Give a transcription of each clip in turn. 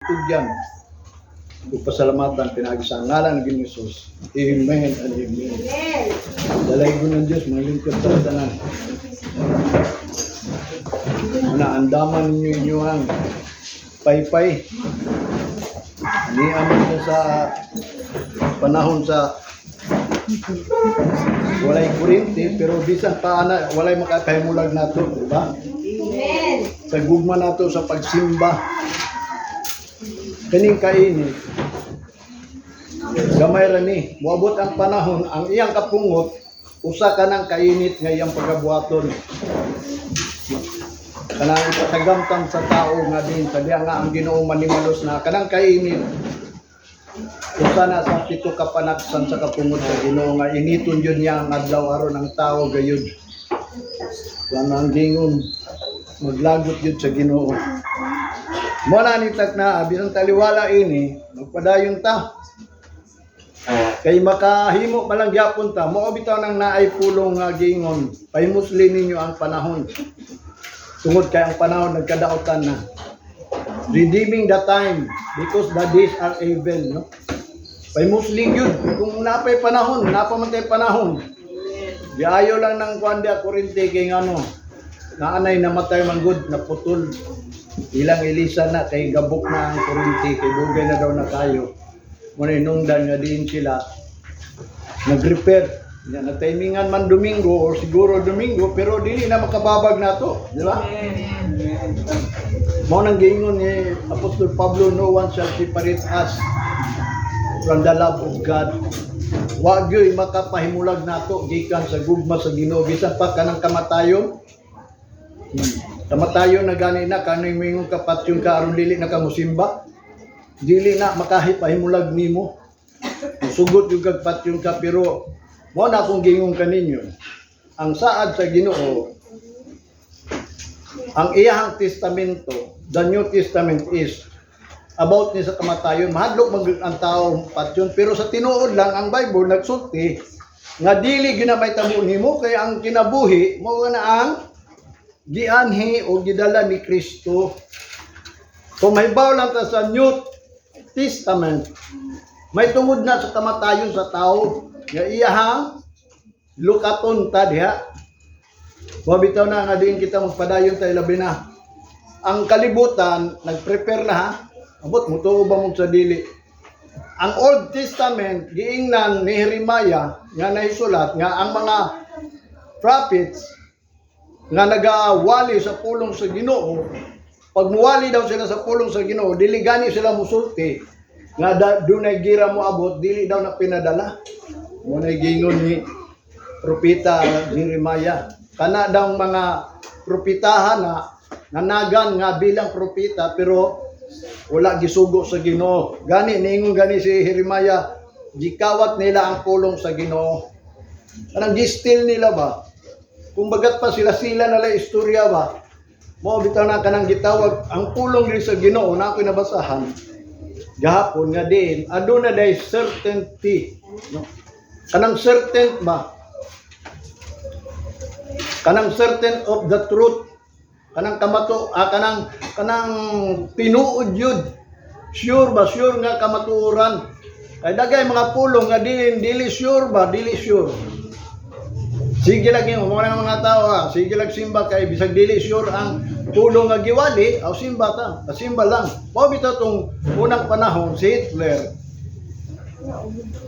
tutugyan. Pasalamatan pinagi sa ngalan ng Jesus. Amen and amen. Dalay ko ng Diyos, mga lingkod sa tanan. Andaman ninyo inyong paypay. Niaman na sa panahon sa walay kurinti, pero bisan pa ana, walay makakahimulag nato, diba? Amen. Sa gugma nato sa pagsimba. Kaning kainit. Gamay ra ni, moabot ang panahon, ang iyang kapungot, usa ka ng kainit nga iyang pagabuhaton. Kanang ipatagamtam sa tao nga din, sabi nga ang Ginoo manimalos na kanang kainit. Usa na sa pito ka panaksan sa kapungot sa Ginoo nga initon yun niya ang adlaw aron ng tao gayud. Kanang gingon maglagot yun sa Ginoo. Mo na nitak na bisan taliwala ini, magpadayon ta. Kay makahimo pa lang gyapon ta, mo bitaw nang naay pulong nga gingon, pahimusli ninyo ang panahon. Tungod kay ang panahon nagkadaotan na. Redeeming the time because the days are evil, no? Pahimusli yun, kung napay panahon, napamantay panahon. Diayo lang ng kwanda kurente kay ano, naanay namatay man good, naputol. Ilang Elisa na kay gabok na ang kurente, kay dugay na daw na kayo. Muna inungdan nga din sila nag-repair. Nag-timingan man Domingo or siguro Domingo, pero dili na makababag na to, di ba? Mao nang giingon ni Apostol Pablo, no one shall separate us from the love of God. Wa gyud makapahimulag nato gikan sa gugma sa Ginoo bisan pa kanang kamatayon. Kamatayon na gani na kanoy mingon kapatyon ka aron dili na ka mosimba. Dili na makahipahimulag nimo. Sugot yung kagpatyon ka, pero mo na akong gingon kaninyo. Ang saad sa Ginoo, ang iyahang testamento, the New Testament is about ni sa kamatayon. Mahadlok ang tao patyon, pero sa tinuod lang ang Bible nagsulti nga dili ginamay tamo nimo kay ang kinabuhi mo na ang gianhi o gidala ni Kristo. Kung mahibaw lang ta sa New Testament, may tungod na sa kamatayon sa tao nga iyahang lukaton ta diha. Wabitaw na nga din kita magpadayon tayo labi na. Ang kalibutan nagprepare na ha. Abot mo to ba mo sa dili. Ang Old Testament giingnan ni Jeremiah nga naisulat nga ang mga prophets nga nagawali sa pulong sa Ginoo. Pag muwali daw sila sa pulong sa Ginoo, dili gani sila musulti nga dunay gira mo abot, dili daw na pinadala. Muna gingon ni propeta Jeremiah. Kana daw mga propetahan na nanagan nga bilang propeta pero wala gisugo sa Ginoo. Gani niingon gani si Jeremiah, gikawat nila ang pulong sa Ginoo. Anong gistil nila ba? Kung bagat pa sila nala istorya ba? Mo bitaw na kanang gitawag ang pulong rin sa Ginoo na ako'y nabasahan gahapon nga din aduna day certainty, no? Kanang certain ba? Kanang certain of the truth, kanang kamato kanang tinuod yun. Sure ba? Sure nga kamatuoran. Kay dagay mga pulong nga dili sure ba? Dili sure. Sige lang yung mga tao ha. Sige lang simba kay bisag dili sure ang pulong nga giwali, aw simba ta. Simba lang. Mao bitaw tong unang panahon si Hitler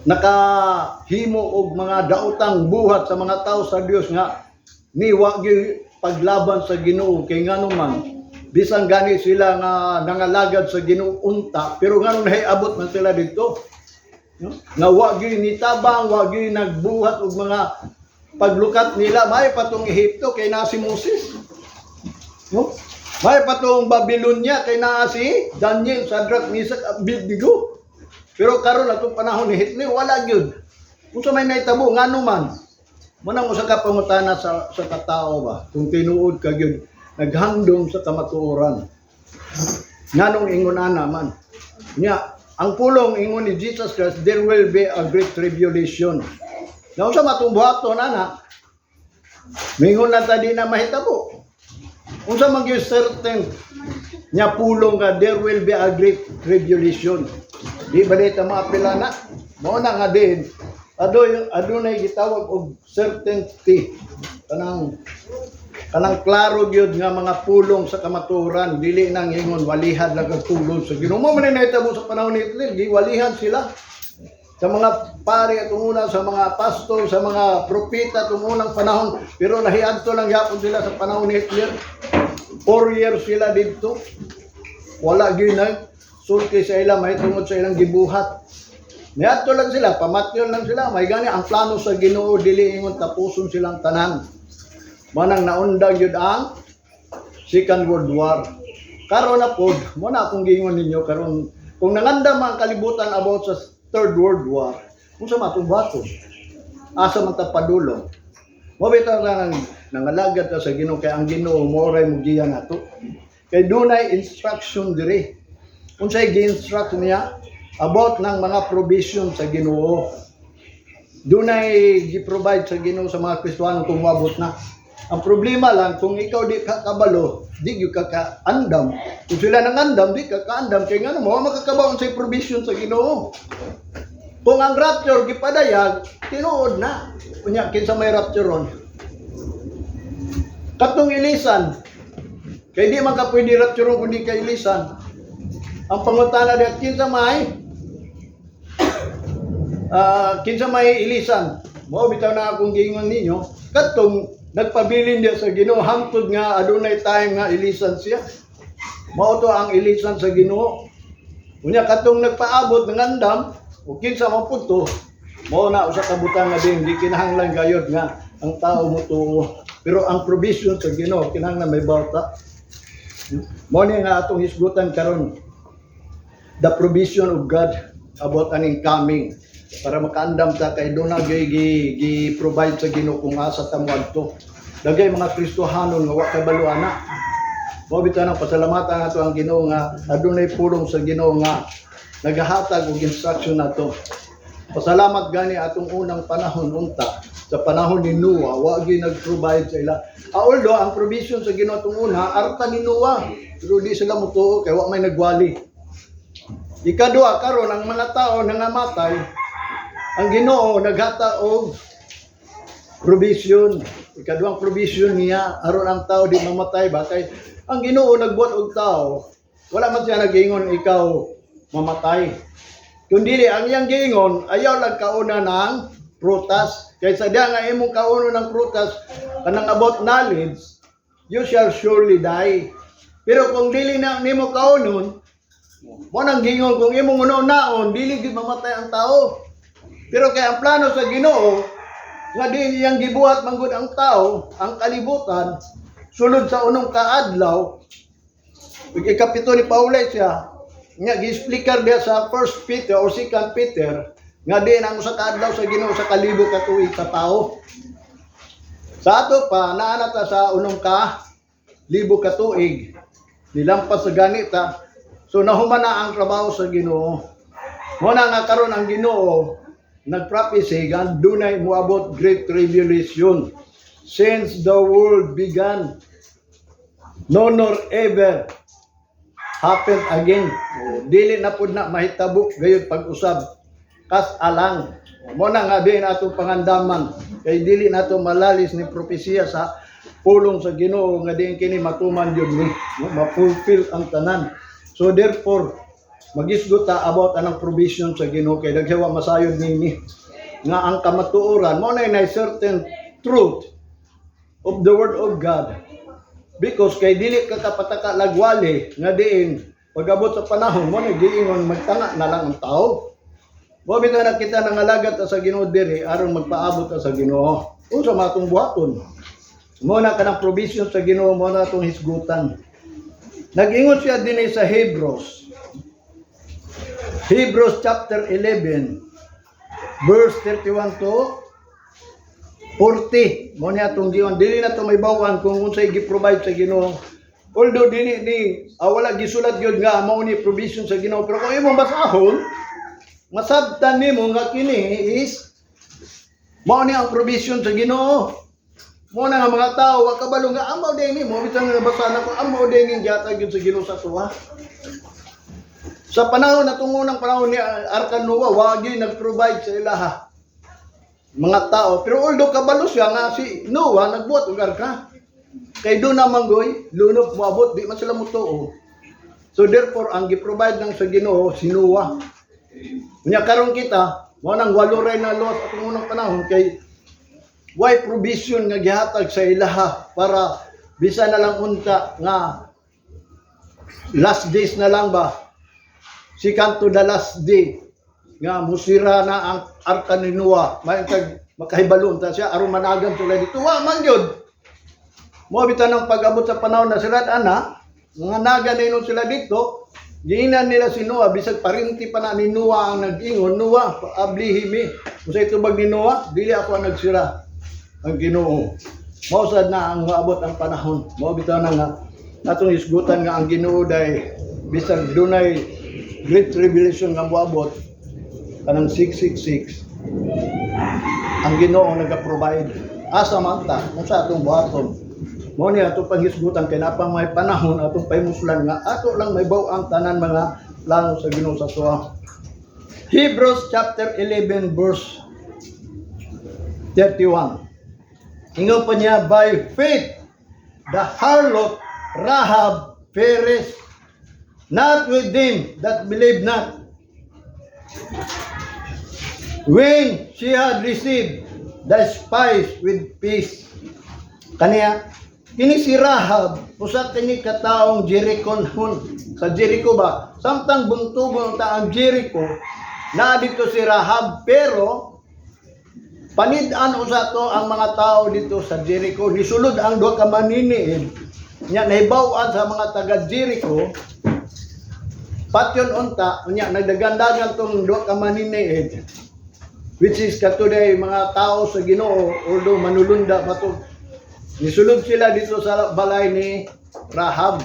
nakahimo og mga daotang buhat sa mga tao sa Dios nga ni wa gyud paglaban sa Ginoo kay ngano man bisan gani sila nga nangalagad sa Ginoo unta pero ngano nahiabot man sila didto, no? Nga wa gyud nitabang, wa gyud nagbuhat og mga paglukat nila. May patong Ehipto kay na si Moses, no? May patong Babylonia kay na si Daniel, Shadrach, Meshach, Abednego. Pero karon atong panahon ni Hitler wala gyud. Unsa may naitabo ngano man. Manang usa ka pangutana sa katao ba kung tinuod ka gyud naghandom sa kamatuoran. Nganong ingon ana man. Nya ang pulong ingon ni Jesus Christ, there will be a great tribulation. Now sa matong buhaton ana, mingon na ta di na mahitabo. Unsa man gyud certain nya pulong nga there will be a great tribulation. Di ba dito maapila na? Mao na nga din adunay gitawag og certainty kanang klaro gyud nga mga pulong sa kamaturan dili nang ingon walihad lang ang pulong sa Ginoo. Mo man nahitabo sa panahon ni Hitler, giwalihan sila sa mga pari at una, sa mga pastor, sa mga propeta at unang panahon, pero nahiadto lang yapon sila sa panahon ni Hitler. 4 years sila dito. Wala ginag sulti sa ila, may tungod sa ilang gibuhat. Niadto lang sila, pamatyon lang sila. May gani ang plano sa Ginoo dili ingon tapuson silang tanan. Manang naundag yun ang Second World War. Karon na pod, mo na akong gingon ninyo karon kung nangandam ang kalibutan about sa Third World War, kung sa matong-bato, asa man ta padulong. Mabita na nangalagad ta sa Ginoo kay ang Ginoo mo ray mugiya nato. Kay dunay instruction diri. Unsay gi-instruct niya about ng mga provision sa Ginoo. Dunay gi-provide sa Ginoo sa mga Kristiyano kung moabot na. Ang problema lang, kung ikaw di ka kabalo, di ka kaandam. Kung sila nangandam, di ka kaandam. Kaya nga mo, makakabaon sa provision sa Ginoo. Kung ang rapture, gipadayag, tinuod na. Kunya, kinsa may rapture ron. Katong ilisan, kaya di man ka pwede rapture kung di ka ilisan. Ang pangutana diya, kinsa may ilisan. Mo, bitaw na akong gingon ninyo, katong nagpabilin diya sa Ginoo hangtod nga adunay time nga ilisan siya. Mao to ang ilisan sa Ginoo. Unya katong nagpaabot ng andam o kinsa man pudto, mao na usa ka butang nga din di kinahanglan gayud nga ang tao mo tuo. Pero ang provision sa Ginoo kinahanglan may bawta. Mao ni nga atong hisgutan karon. The provision of God about aning coming. Para makaandam ta kay doon na gi-provide sa Ginoo kung asa ta moadto. Dagay mga Kristohanon nga wa kay baluana. Mao bitaw nang pasalamatan nato ang Ginoo nga adunay pulong sa Ginoo nga nagahatag og instruction nato. Pasalamat gani atong unang panahon unta sa panahon ni Noah wa gyud nag-provide sa ila. Although ang provision sa Ginoo atong una arta ni Noah, pero di sila motuo kay wa may nagwali. Ikaduha karon ang mga tao nangamatay. Ang Ginoo naghata og provision. Ikaduhang provision niya aron ang tao di mamatay ba kay ang Ginoo nagbuhat og tao. Wala man siya nagingon ikaw mamatay. Kundi ang iyang giingon ayaw lang kauna ng prutas. Kay sadya nga imong kauno ng prutas kanang about knowledge, you shall surely die. Pero kung dili na nimo kaunon, mo nang gingon kung imong unaon dili gid mamatay ang tao. Pero kay ang plano sa Ginoo nga di iyang gibuhat manggod ang tao, ang kalibutan sulod sa unong kaadlaw. Ikapito ni Paulo siya nga gi-explicar dia sa 1 Peter or 2 Peter nga di ang usa ka adlaw sa Ginoo sa kalibo ka tuig sa tao. Sa ato pa naana ta sa unong ka libo ka tuig. Nilampas sa ganita. So nahuman na ang trabaho sa Ginoo. Mo na nga karon ang Ginoo nagprophecy gan dunay moabot great tribulation since the world began, no nor ever happen again. Dili na pud na mahitabo gayud pag-usab kas alang. Mo na nga din atong pangandaman kay dili nato malalis ni propesiya sa pulong sa Ginoo nga diin kini matuman jud ni ma-fulfill ang tanan. So therefore magisgot ta about anang provision sa Ginoo kay daghawa masayod nini nga ang kamatuoran mo na certain truth of the word of God because kay dili ka kapataka lagwali nga diin pag-abot sa panahon mo na giingon magtanga na lang ang tao. Mo bitaw na kita nangalagat sa Ginoo diri aron magpaabot ta sa Ginoo. Unsa matong buhaton? Mo na kanang provision sa Ginoo mo na atong hisgutan. Nag-ingon siya dinhi sa Hebrews chapter 11 verse 31 to 40. Mo niya atong giwan dili na to may bawan kung unsay gi-provide sa Ginoo. Although dili wala gisulat gyud nga mao ni provision sa Ginoo pero kung imong basahon masabtan nimo nga kini is mao ni ang provision sa Ginoo. Mo na nga mga tao, wa kabalo nga amaw din mo bitang nabasa na ko amaw din ng gihatag gyud sa Ginoo sa tuwa. Sa panahon na unang panahon ni Arkan Noah, wa gyud nag-provide sa ilaha mga tao. Pero although kabalo siya nga si Noah nagbuhat og arka. Kay do na manggoy, lunop moabot di man sila mutuo. So therefore ang gi-provide lang sa Ginoo si Noah. Unya karon kita, mo nang waluray na laws atong unang panahon kay why provision nga gihatag sa ilaha para bisa na lang unta nga last days na lang ba second to the last day nga musira na ang arka ni Noah may makahibalon ta siya aron managan sila dito wa man gyud mo bitan ang pag-abot sa panahon na sila ana mga naga ninon sila dito giinan nila si Noah bisag parinti pa na ni Noah ang nag-ingon Noah ablihimi usa itubag ni Noah dili ako ang nagsira ang Ginoo. Mausad na ang maabot ang panahon. Mao bitaw na nga atong isgutan nga ang Ginoo day bisag dunay great revelation nga moabot kanang 666. Ang Ginoo naga-provide asa man ta unsa atong buhaton. Mao ni atong panghisgutan kay napang may panahon atong pahimuslan nga ato lang may baw ang tanan mga plano sa Ginoo sa tuwa. Hebrews chapter 11 verse 31. Ingon pa niya, by faith, the harlot Rahab perished, not with them that believe not. When she had received the spies with peace. Kaniya, kini si Rahab, usa kini kataong Jericho sa Jericho ba? Samtang buntubon ta ang Jericho, na dito si Rahab, pero panid-an usa to ang mga tao dito sa Jericho. Nisulod ang duha ka maniniid. Nya nahibaw-an sa mga taga Jericho. Patyon unta, nya nagdagandagan tong duha ka maniniid. Which is katuday mga tao sa Ginoo although manulunda pa to. Nisulod sila dito sa balay ni Rahab.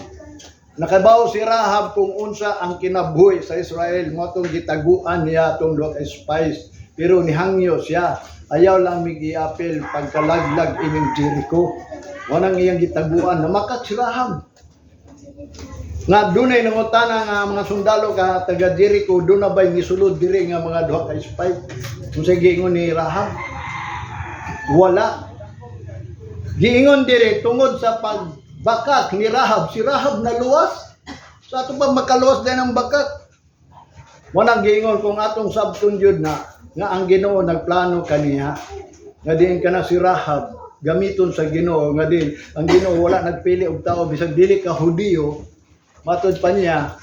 Nakabaw si Rahab kung unsa ang kinabuhi sa Israel. Mo tong gitaguan niya tong duha ka spies. Pero nihangyo siya. Ayaw lang migiapil pagkalaglag ining Jericho. Wanang iyang gitaguan na makat si Rahab. Nga dunay nangutana nga mga sundalo ka taga Jericho, doon na ba'y nisulod diri nga mga duha ka spy? Kung sa giingon ni Rahab, wala. Giingon diri tungod sa pagbakak ni Rahab. Si Rahab naluwas. Sa ato ba makaluwas din ang bakak? Wanang giingon kung atong sabton jud na nga ang Ginoo nagplano kaniya nga diin kana si Rahab gamiton sa Ginoo nga din ang Ginoo wala nagpili og tao bisag dili ka Hudiyo matud pa niya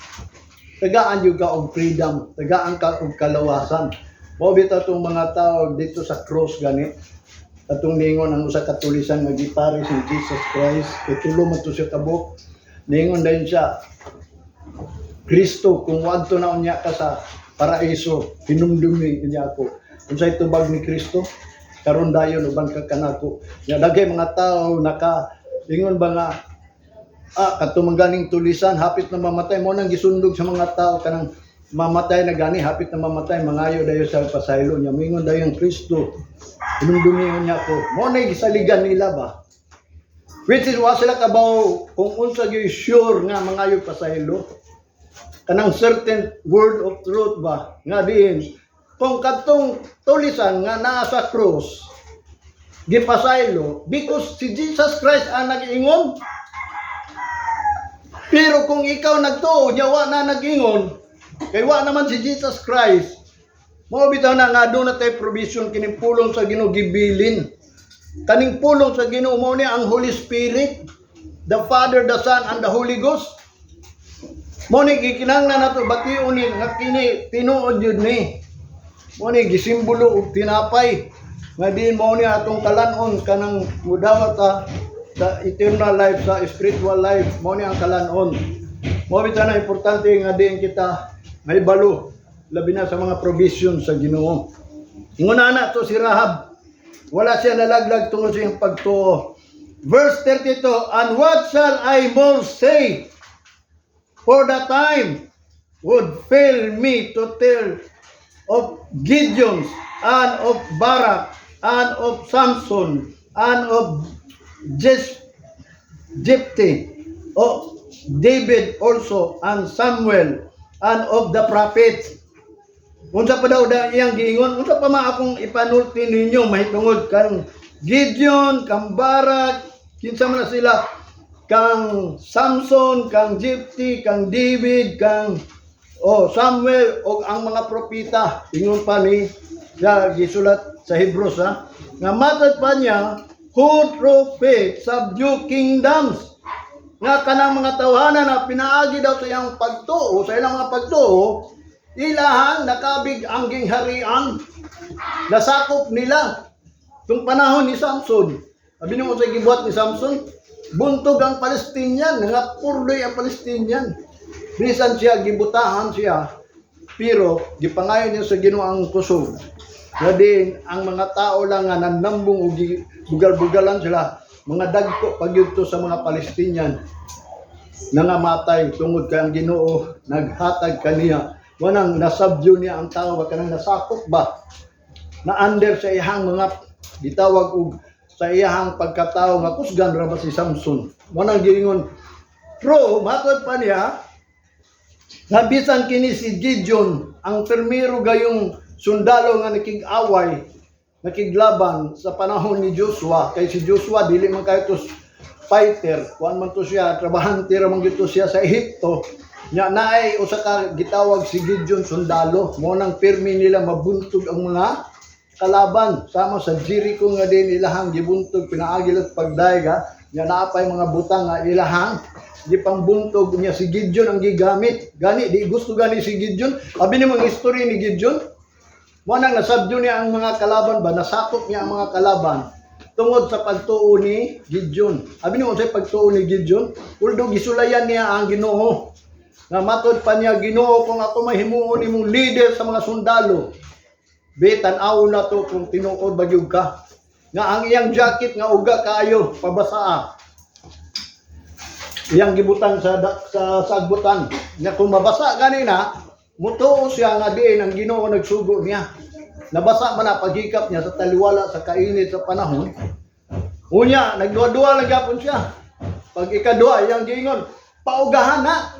tagaan jud ka og freedom tagaan ka og kalawasan mao bitaw tong mga tao dito sa cross gani atong ningon ang usa ka tulisan nga gipari si Jesus Christ kay tulo man to siya tabok ningon dayon siya Kristo kung wadto na unya ka sa paraiso, hinumdumi niya ako. Kung sa itubag ni Kristo, karon dayon uban ka kanako. Nga dagay mga tao ingon ba nga katumangganing tulisan hapit na mamatay mo nang gisundog sa mga tao kanang mamatay na gani hapit na mamatay mangayo dayon sa pasaylo niya. Mingon dayon Kristo. Hinumdumi niya ako. Mo na gisaligan nila ba? Which is wa sila kabaw kung unsa gyud sure nga mangayo pasaylo. Kanang certain word of truth ba nga diin kung katong tulisan nga naa sa cross gipasaylo because si Jesus Christ ang nag-ingon pero kung ikaw nagtuo nya wa na nag-ingon kay wa naman si Jesus Christ mao bitaw na nga doon na tay provision kining pulong sa Ginoo gibilin kaning pulong sa Ginoo mao ni ang Holy Spirit the Father, the Son and the Holy Ghost. Mo ni gikinahanglan nato bation ni nga kini tinuod jud ni. Mo ni gisimbolo og tinapay. Nga diin mo ni atong kalanon kanang mudawat sa eternal life sa spiritual life mo ni ang kalanon. Mo bitaw na importante nga diin kita may balo labi na sa mga provision sa Ginoo. Ingon na to si Rahab. Wala siya nalaglag tungod sa iyang pagtuo. Verse 32, and what shall I more say? For the time would fail me to tell of Gideon and of Barak and of Samson and of Jephthah, o David also, and Samuel, and of the prophets. Unsa pa daw iyang giingon, unsa pa man akong ipanulti ninyo mahitungod kang Gideon, kang Barak, kinsa man na sila, kang Samson, kang Jephthah, kang David, kang Samuel, o ang mga propeta. Ingon pa ni siya gisulat sa Hebrews, nga matod pa niya, who through faith subdue kingdoms, nga kanang mga tawhanan na pinaagi daw sa iyang pagtuo, sa ilang mga pagtuo, ilahan nakabig ang gingharian, nasakop nila. Itong panahon ni Samson, sabi niyo sa gibuhat ni Samson, buntog ang Palestinian, nga purloy ang Palestinian. Bisan siya, gibutahan siya, pero gipangayon niya sa Ginoo ang kusog. Na din, ang mga tao lang nga nanambong o bugal-bugalan sila, mga dagko pagyudto sa mga Palestinian, nangamatay tungod kay ang Ginoo naghatag kaniya. Wanang nasabdyo niya ang tao, baka nang nasakop ba, na under sa iyang mga gitawag og sa iyang pagkatao nga kusgan ra ba si Samson. Wanang giingon, pro matod pa niya, nabisan kini si Gideon, ang permiro gayong sundalo nga nakig-away, nakiglaban sa panahon ni Joshua. Kay si Joshua dili man kayo to fighter, kuan man to siya, trabahante ra man gito siya sa Ehipto. Nya naay usa ka gitawag si Gideon sundalo, mo nang pirmi nila mabuntog ang mga kalaban. Sama sa Jericho nga din ilahang gibuntog, pinaagi lang pagdayga, nya naapay mga butang nga ilahang gipangbuntog niya. Si Gideon ang gigamit. Gani di gusto gani si Gideon. Abi ni mga history ni Gideon, mo nang nasabdyo niya ang mga kalaban ba, nasakop niya ang mga kalaban tungod sa pagtuo ni Gideon. Abi ni mo sa pagtuo ni Gideon, uldo gisulayan niya ang Ginoo. Nga matod pa niya, Ginoo, kung ako mahimuon nimong leader sa mga sundalo, tan-aw na to kung tinuod bagyog ka. Nga ang iyang jacket nga uga kaayo pabasaa. Iyang gibutang sa sagbutan. Nga kung mabasa ganina, mutuo siya nga diin ang Ginoo nagsugo niya. Nabasa man na paghikap niya sa taliwala sa kainit sa panahon. Unya, nagduwa-duwa lang gyapon siya. Pag ikadua, iyang giingon, paugahan na.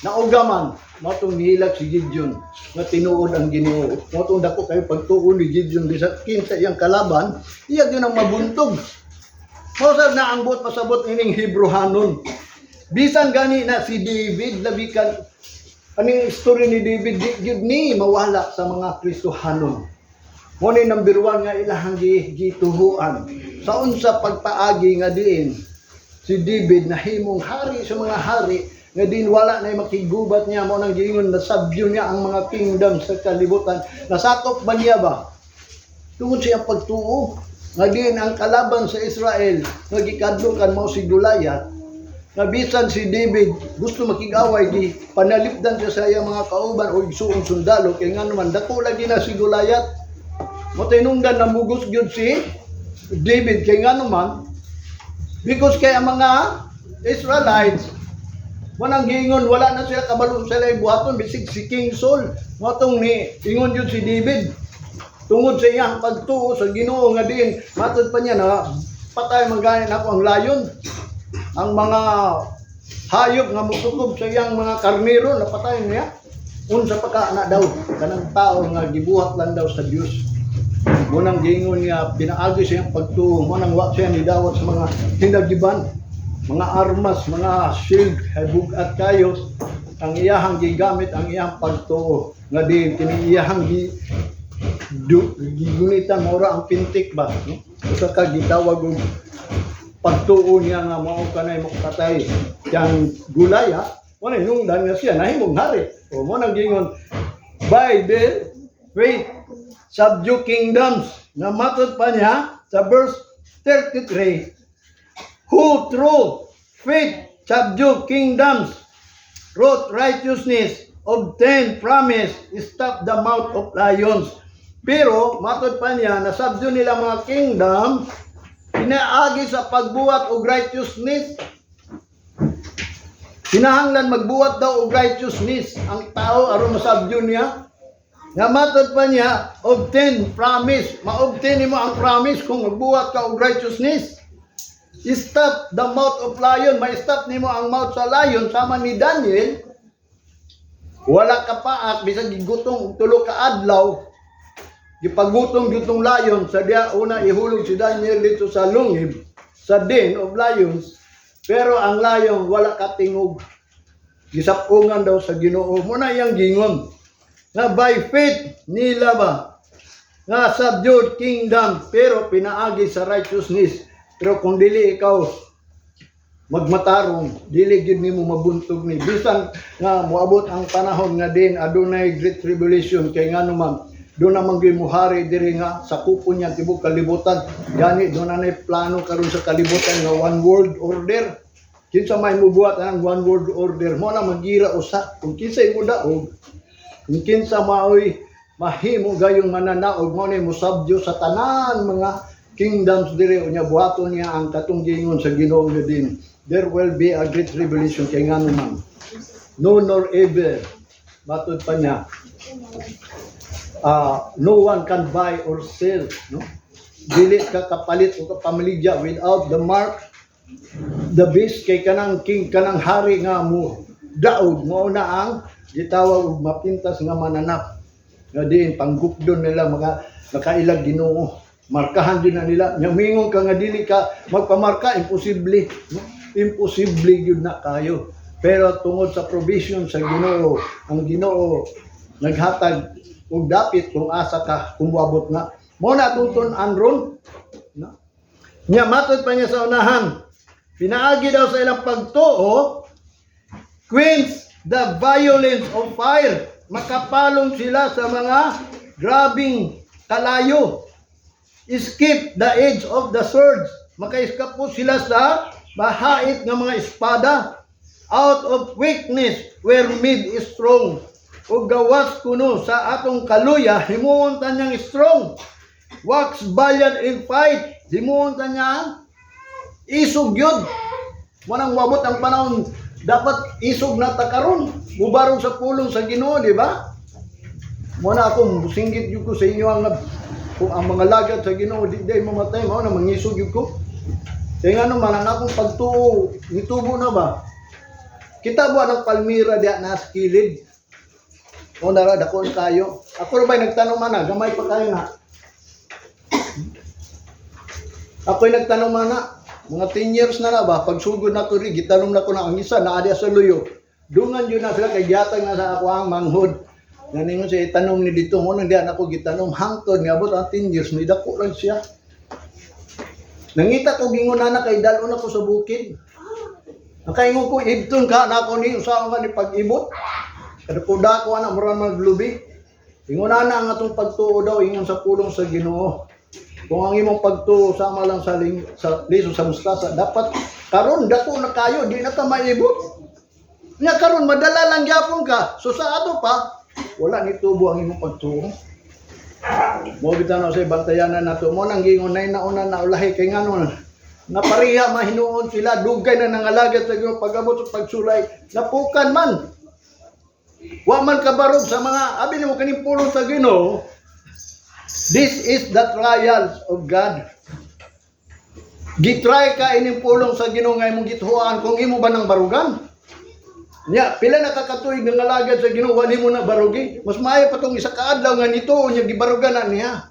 Naugaman, matong nihilag si Gideon nga tinuod ang Ginoo. Matong dako kayo pagtuo ni Gideon bisag kinsa iyang kalaban, iya gyud ang mabuntog. Mosad na ambot pasabot ining Hebrehanon. Bisan gani na si David labikan aning story ni David gyud ni mawala sa mga Kristohanon. Mo ni number 1 nga ilahang gituhuan. Sa unsa pagpaagi nga diin si David nahimong hari sa mga hari, nga din wala na makigubat niya, mo nang giingon na sabyo niya ang mga kingdom sa kalibutan. Nasakop ba niya ba? Tungod siya pagtuo. Nga din ang kalaban sa Israel, nga gikadlukan mo si Goliath, nga bisan si David gusto makig-away, di panalipdan siya sa iyang mga kauban o igsuong sundalo, kay nga naman dako lagi na si Goliath. Mo tinungdan na mugos gyud si David, kay nga naman because kay ang mga Israelites manang giingon wala na sila kabalo sa ilay buhaton bisig si King Saul. Matong ni ingon yun si David tungod sa iyang pagtuo sa Ginoo nga diin matod pa niya na patay mangganin ako ang layon, ang mga hayop nga musukob sa iyang mga karnero napatay niya. Unsa pa ka na daw kanang tao nga gibuhat lang daw sa Dios. Munang giingon niya pinaagi sa iyang pagtuo, munang wa siya nidawat sa mga hinagiban, mga armas, mga shield, bugat kayo, ang iyahang gigamit, ang iyang pagtuo. Nga din, kiniyahang gigunitan, maura ang pintik ba? No? Usa ka gitawag og pagtuo niya nga mao kanay makatay. Yang Gulaya, wala nungdan nga siya, nahimong hari. O mo nang gingon, by the faith, subdue kingdoms. Nga matod pa niya, sa verse 33, who through faith subdue kingdoms, wrought righteousness, obtained promise, stopped the mouth of lions. Pero matod pa niya, nasabdue nila mga kingdom, pinaagi sa pagbuhat og righteousness. Kinahanglan magbuhat daw og righteousness ang tao aron masabdue niya. Nga matod pa niya, obtain promise. Ma-obtain mo ang promise kung magbuhat ka og righteousness. stop the mouth of lion, ma-stop nimo ang mouth sa lion sama ni Daniel. Wala ka paak bisag gigutong tulo ka adlaw. Gipagutong gutong lion sa dia una ihulog si Daniel dito sa lungib sa den of lions. Pero ang lion wala ka tingog. Gisapungan daw sa Ginoo. Muna yang gingon nga by faith nila ba nga subdued kingdom pero pinaagi sa righteousness. Pero kung dili ikaw magmatarong, dili gyud nimo mabuntog ni bisan nga moabot ang panahon nga din adunay great tribulation kay ngano man do na mangyud muhari diri nga sa kupo niya tibok kalibutan. Gani do na nay plano karon sa kalibutan nga one world order. Kinsa may mubuhat ang one world order mo na magira usa kung kinsa imo daog kung kinsa maoy mahimo gayong mananaog mo ni musabdyo sa tanan mga kingdoms dire unya buhaton niya ang katunggingon sa Ginoo nga din. There will be a great revelation kay ngano man no nor ever matod pa niya no one can buy or sell, no, dili ka kapalit o kapamiligya without the mark the beast kay kanang king kanang hari nga mo daog mo na ang gitawag og mapintas nga mananap nga diin panggukdon nila makailag Ginoo. Markahan din na nila. Nyamingon ka nga dili ka magpamarka, imposible. No? Imposible yun na kayo. Pero tungod sa provision sa Ginoo, ang Ginoo naghatag og dapit kung asa ka kumuabot na. Mo na tuton anron. No? Nya matod pa niya sa unahan. Pinaagi daw sa ilang pagtuo, quench the violence of fire. Makapalong sila sa mga grabing kalayo. Escape the edge of the swords. Maka-escape po sila sa bahait ng mga espada. Out of weakness were made strong. O gawas kuno sa atong kaluya, himuon tanyang strong. Wax valiant in fight, himuon tanyang isog yun. Manang wabot ang panahon, dapat isog na takaron. Mubarong sa pulong sa Ginoo, di ba? Muna ako, singgit yun ko sa inyo kung ang mga lagat sa Ginoo di mamatay mao na mangisog yun ko. Kaya nga naman ang akong pagtuo, nitubo na ba? Kita ba ng palmira diya na sa kilid? O nara, dakon kayo. Ako na ba'y nagtanong man na, gamay pa kayo na. Ako'y nagtanong man na, mga 10 years na ba, pagsugod na to rin, gitanong na ko na ang isa, naadya sa luyo. Dungan yun na sila, kay giyatag na sa ako ang manghod. Naningon siya, itanong ni dito, mo nang diyan ako gitanong, hangtod, nga abot ang 10 years, may dako lang siya. Nangita ko gingon na kay dalon ako sa bukid. Nakaingon ko, ibton ka na ako ni, usahan ka ni pag-ibot. Kadukuda ko anak, mura maglubi. Ingon na ang atong pagtuo daw, ingon sa pulong sa Ginoo. Kung ang imong pagtuo, sama lang sa liso sa mustasa, dapat, karon dako na kayo, di na ka maibot. Nga karon madala lang gyapon ka, so sa ato pa, wala ni tubo ang imong pagtuo. Mo bitan na sa bantayanan nato mo nang gingon nay nauna na ulahi kay ngano na pariha mahinuon sila dugay na nangalagat sa Ginoo pag-abot sa pagsulay napukan man. Wa man kabarog sa mga abi nimo kaning pulong sa Ginoo. This is the trials of God. Gitry ka ining pulong sa Ginoo nga imong gituhuan kung imo ba nang barugan. Nya, pila nakakatuig ng alagad sa Ginoo, wali mo na barugi. Mas maayo pa tong isa ka adlaw nga nito, nya gibarugan na niya.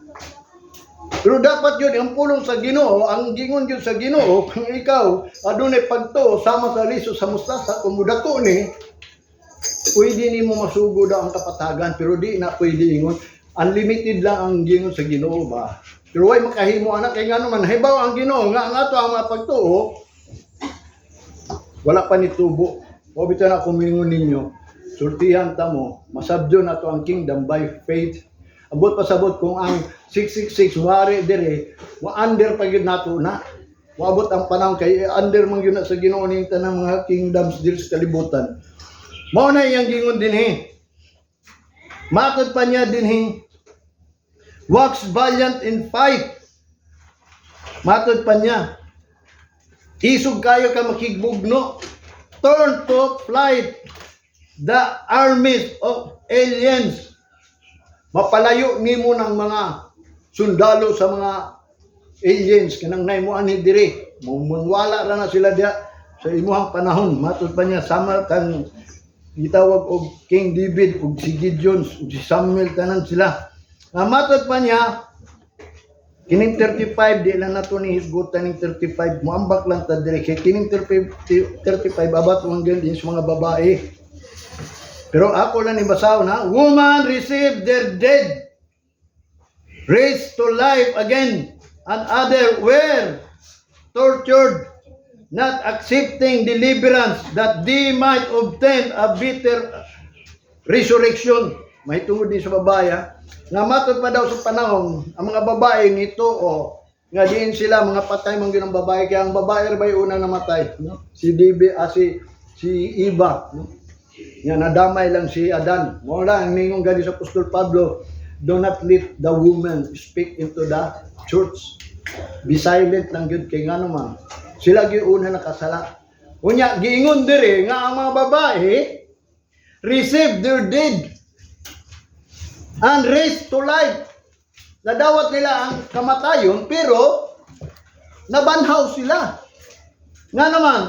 Pero dapat yun, ang pulong sa Ginoo, ang gingon yun sa Ginoo, kung ikaw, adunay pagtuo, sama sa liso sa mustasa, kung mudako ni, pwede ni mo masugo daw ang kapatagan, pero di na pwede ingon. Unlimited lang ang gingon sa Ginoo ba? Pero way makahimo anak, kaya nga naman, hibaw ang Ginoo, nga ang ato ang mga pagtuo, wala pa ni tubo. O bito na kumingon ninyo, sultihan ta mo, masabdo na to ang kingdom by faith. Abot pasabot kung ang 666 wari dire, wa-under pa yun nato na. Waabot ang panahon kay under man yun na sa Ginoo ning tanang mga kingdoms diri sa kalibutan. Mao na iyang gingon dinhi. Matod pa niya dinhi, wax valiant in fight. Matod pa niya, isog kayo ka makigbugno. Turn to flight the armies of aliens. Mapalayo nimo ng mga sundalo sa mga aliens kanang naymoan ni dire Munwala ra na sila diya sa imuhang panahon. Matod pa niya, sama kang gitawag og King David, og si Gideon, og si Samuel, tanan sila. Matod pa niya, kining 35, di lang nato ni hisgutan ng 35, muambak lang ta dire. Kining 35, abat mong ganyan sa mga babae. Pero ako lang ibasaw na, woman received their dead, raised to life again, and other were tortured, not accepting deliverance, that they might obtain a better resurrection. May tungod din sa babae, nga matod pa daw sa panahon, ang mga babae nito, nga diin sila, mga patay mong ginang babae, kaya ang babae ba yung unang namatay? No? Si Eva, no? Nga nadamay lang si Adan. Wala, ang ningong gani sa Apostol Pablo, do not let the woman speak into the church. Be silent lang yun, kay nga naman. Sila giuna nakasala. Unya, giingon dire nga ang mga babae receive their dead and raised to life. Nadawat nila ang kamatayon, pero nabanhaw sila. Nga naman,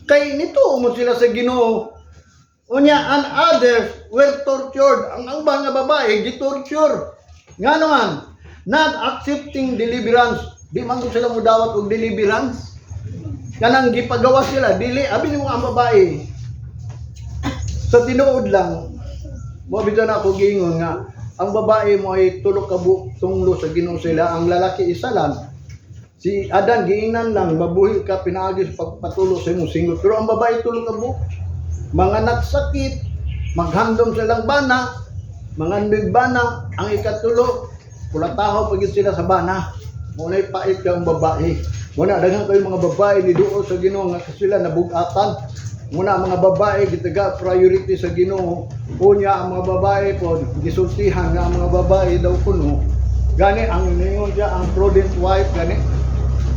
kay nito umot sila sa Ginoo. Unya, and others were tortured. Ang mga babae, gitorture. Nga naman, not accepting deliverance. Di man ko sila mudawat og deliverance. Kanang gipagawa sila, dili, abi ni mga babae. Sa tinuod lang, mo bitaw na ako giingon nga, ang babae mo ay tulo ka tunglo sa Ginoo sila, ang lalaki isa lang. Si Adan, giingnan lang, mabuhi ka, pinaagi sa pagpatulo sa imong singot. Pero ang babae, tulog ka buok. Mga nagsakit, maghandom silang bana, mga bana, ang ikatulo, kulataho pagit sila sa bana. Muna'y pait ka ang babae. Muna, daghang kayo mga babae, niduo sa Ginoo, nga sila nabugatan. Muna, mga babae, gitaga priority sa Ginoo. Unya, ang mga babae po, gisultihan nga ang mga babae daw kuno. Gani, ang ningon siya, ang prudent wife, gani.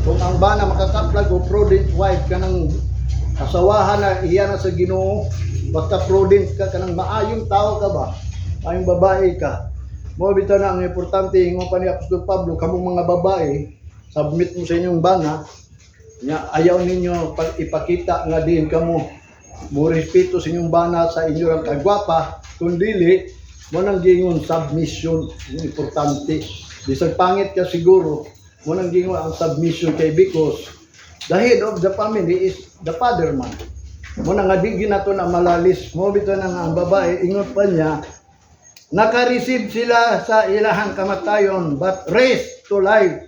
Kung ang bana makakaplag o prudent wife ka ng asawahan na iya na sa Ginoo, basta prudent ka, kanang maayong tao ka ba? Maayong babae ka. Mo bitaw na ang importante, ingon pa ni Apostol Pablo, kamong mga babae, submit mo sa inyong bana, nga ayaw ninyo ipakita nga din kamo mo respeto sa inyong bana sa inyong kagwapa, kundili mo nang gingon submission, yung importante. Bisag pangit ka siguro, mo nang gingon ang submission kay, because the head of the family is the father man. Mo nang adigin nato na malalis. Mo bitaw nang ang babae, ingon pa niya, naka-receive sila sa ilahang kamatayon, but raised to life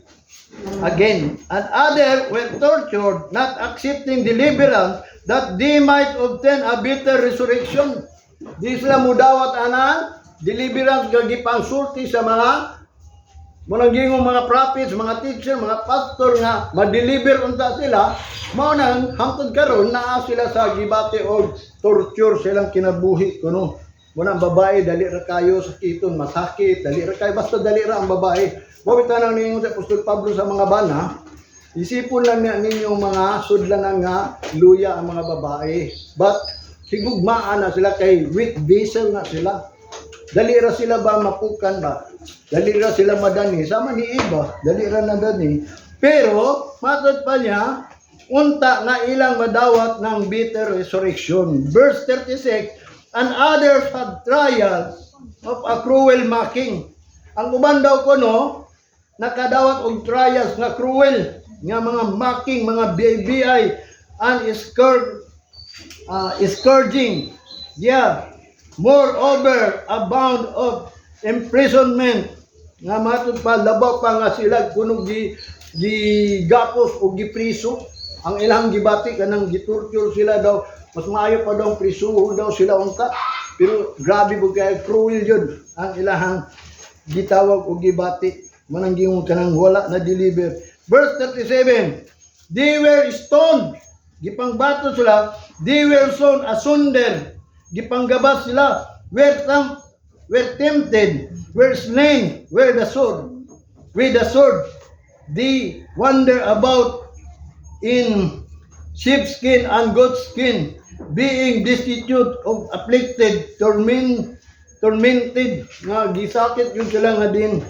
again. And other were tortured, not accepting deliverance, that they might obtain a better resurrection. Di sila mudawat anan, deliverance gagipang sulti sa mga munang gingong mga prophets, mga teacher, mga pastor nga ma-deliver unta sila, mao nang hangtod karon naa sila sa gibate og torture silang kinabuhi kuno. Muna ang babae, dali ra kayo sakiton, masakit, dali ra kayo, basta dali ra ang babae. Mabit na nang ninyo sa Apostol Pablo sa mga bana, isipon lang ninyong mga sudlanan nga luya ang mga babae. But, higugmaan na sila kay weak vessel na sila. Dali ra sila ba mapukan ba? Dali ra sila madani. Sama ni Eva, dali ra nadani. Pero, matod pa niya, unta nga ilang madawat ng bitter resurrection. Verse 36, and others had trials of a cruel mocking. Ang uban daw ko no, nakadawat og trials nga cruel, nga mga mocking, mga BI, and scourging. Yeah, moreover, a bound of imprisonment. Nga matod pa, labaw pa nga sila kuno gapos o gipriso. Ang ilang gibati kanang gitorture sila daw. Mas maayo pa daw prisuho daw sila unta. Pero grabe po kaya cruel yun ang ilahang gitawag o gibati. Manang gingon kanang wala na deliver. Verse 37, they were stoned. Gipangbato sila. They were sown asunder. Gipanggabas sila. Were tempted. Were slain. With the sword. They wander about in sheepskin and goatskin, being destitute of afflicted, tormented, nga gisakit yun sila nga din,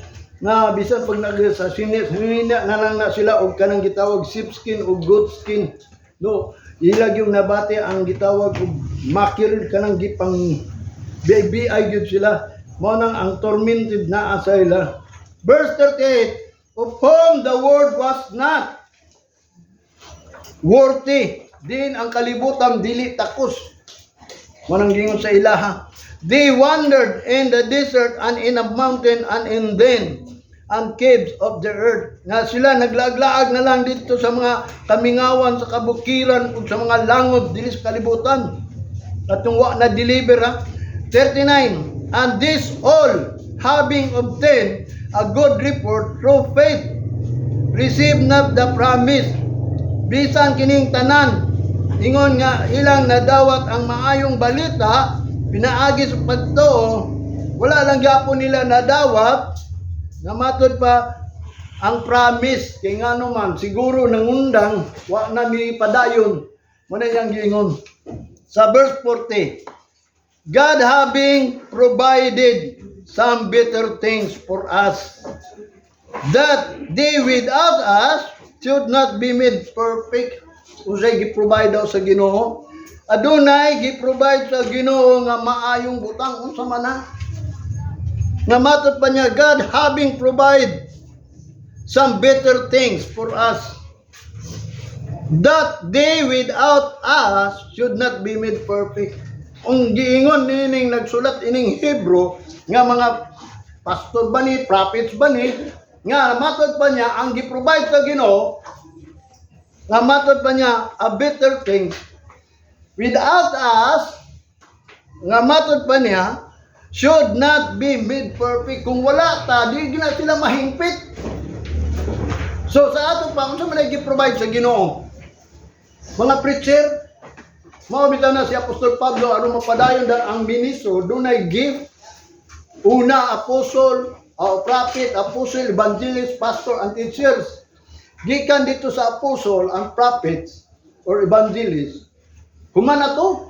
nga bisan pag sa sinina na lang na sila og kanang gitawag sheepskin o goatskin, no, ilag yung nabati ang gitawag og makir kanang gipang BBI gyud sila, mao nang ang tormented na asayla. Verse 38, of whom the world was not worthy, din ang kalibutan dili takos, manang gingon sa ilaha. They wandered in the desert and in a mountain and in den and caves of the earth. Nga sila naglaag-laag na lang dito sa mga kamingawan, sa kabukiran, ug sa mga langod dili sa kalibutan. At yung wa na deliver ha. 39, and this all having obtained a good report through faith, receive not the promise. Bisan kining tanan, ingon nga ilang nadawat ang maayong balita, pinaagi sa pagtuo, wala lang gyapon nila nadawat, namatod pa ang promise, kay nga naman, siguro nangundang, wa na mi padayon, muna yang giingon. Sa verse 40, God having provided some better things for us, that they without us should not be made perfect. Usay gi-provide daw sa Ginoo. Adunay gi-provide sa Ginoo nga maayong butang unsa man na. Nga matud pa niya, God having provide some better things for us, that they without us should not be made perfect. Ang giingon nining nagsulat ining Hebrew nga mga pastor ba ni, prophets ba ni, nga matod pa niya ang gi-provide sa Ginoo, nga matod pa niya a better thing without us, nga matod pa niya should not be made perfect. Kung wala ta, di na sila mahingpit. So sa ato pa, kung sa man gi-provide sa Ginoo, mga preacher, mao bitaw na si Apostol Pablo, ano mapadayon ang ministro, dunay gift. Una, apostle, prophet, apostle, evangelist, pastor, and teachers. Gikan dito sa apostle, ang prophets, or evangelist. Humana to.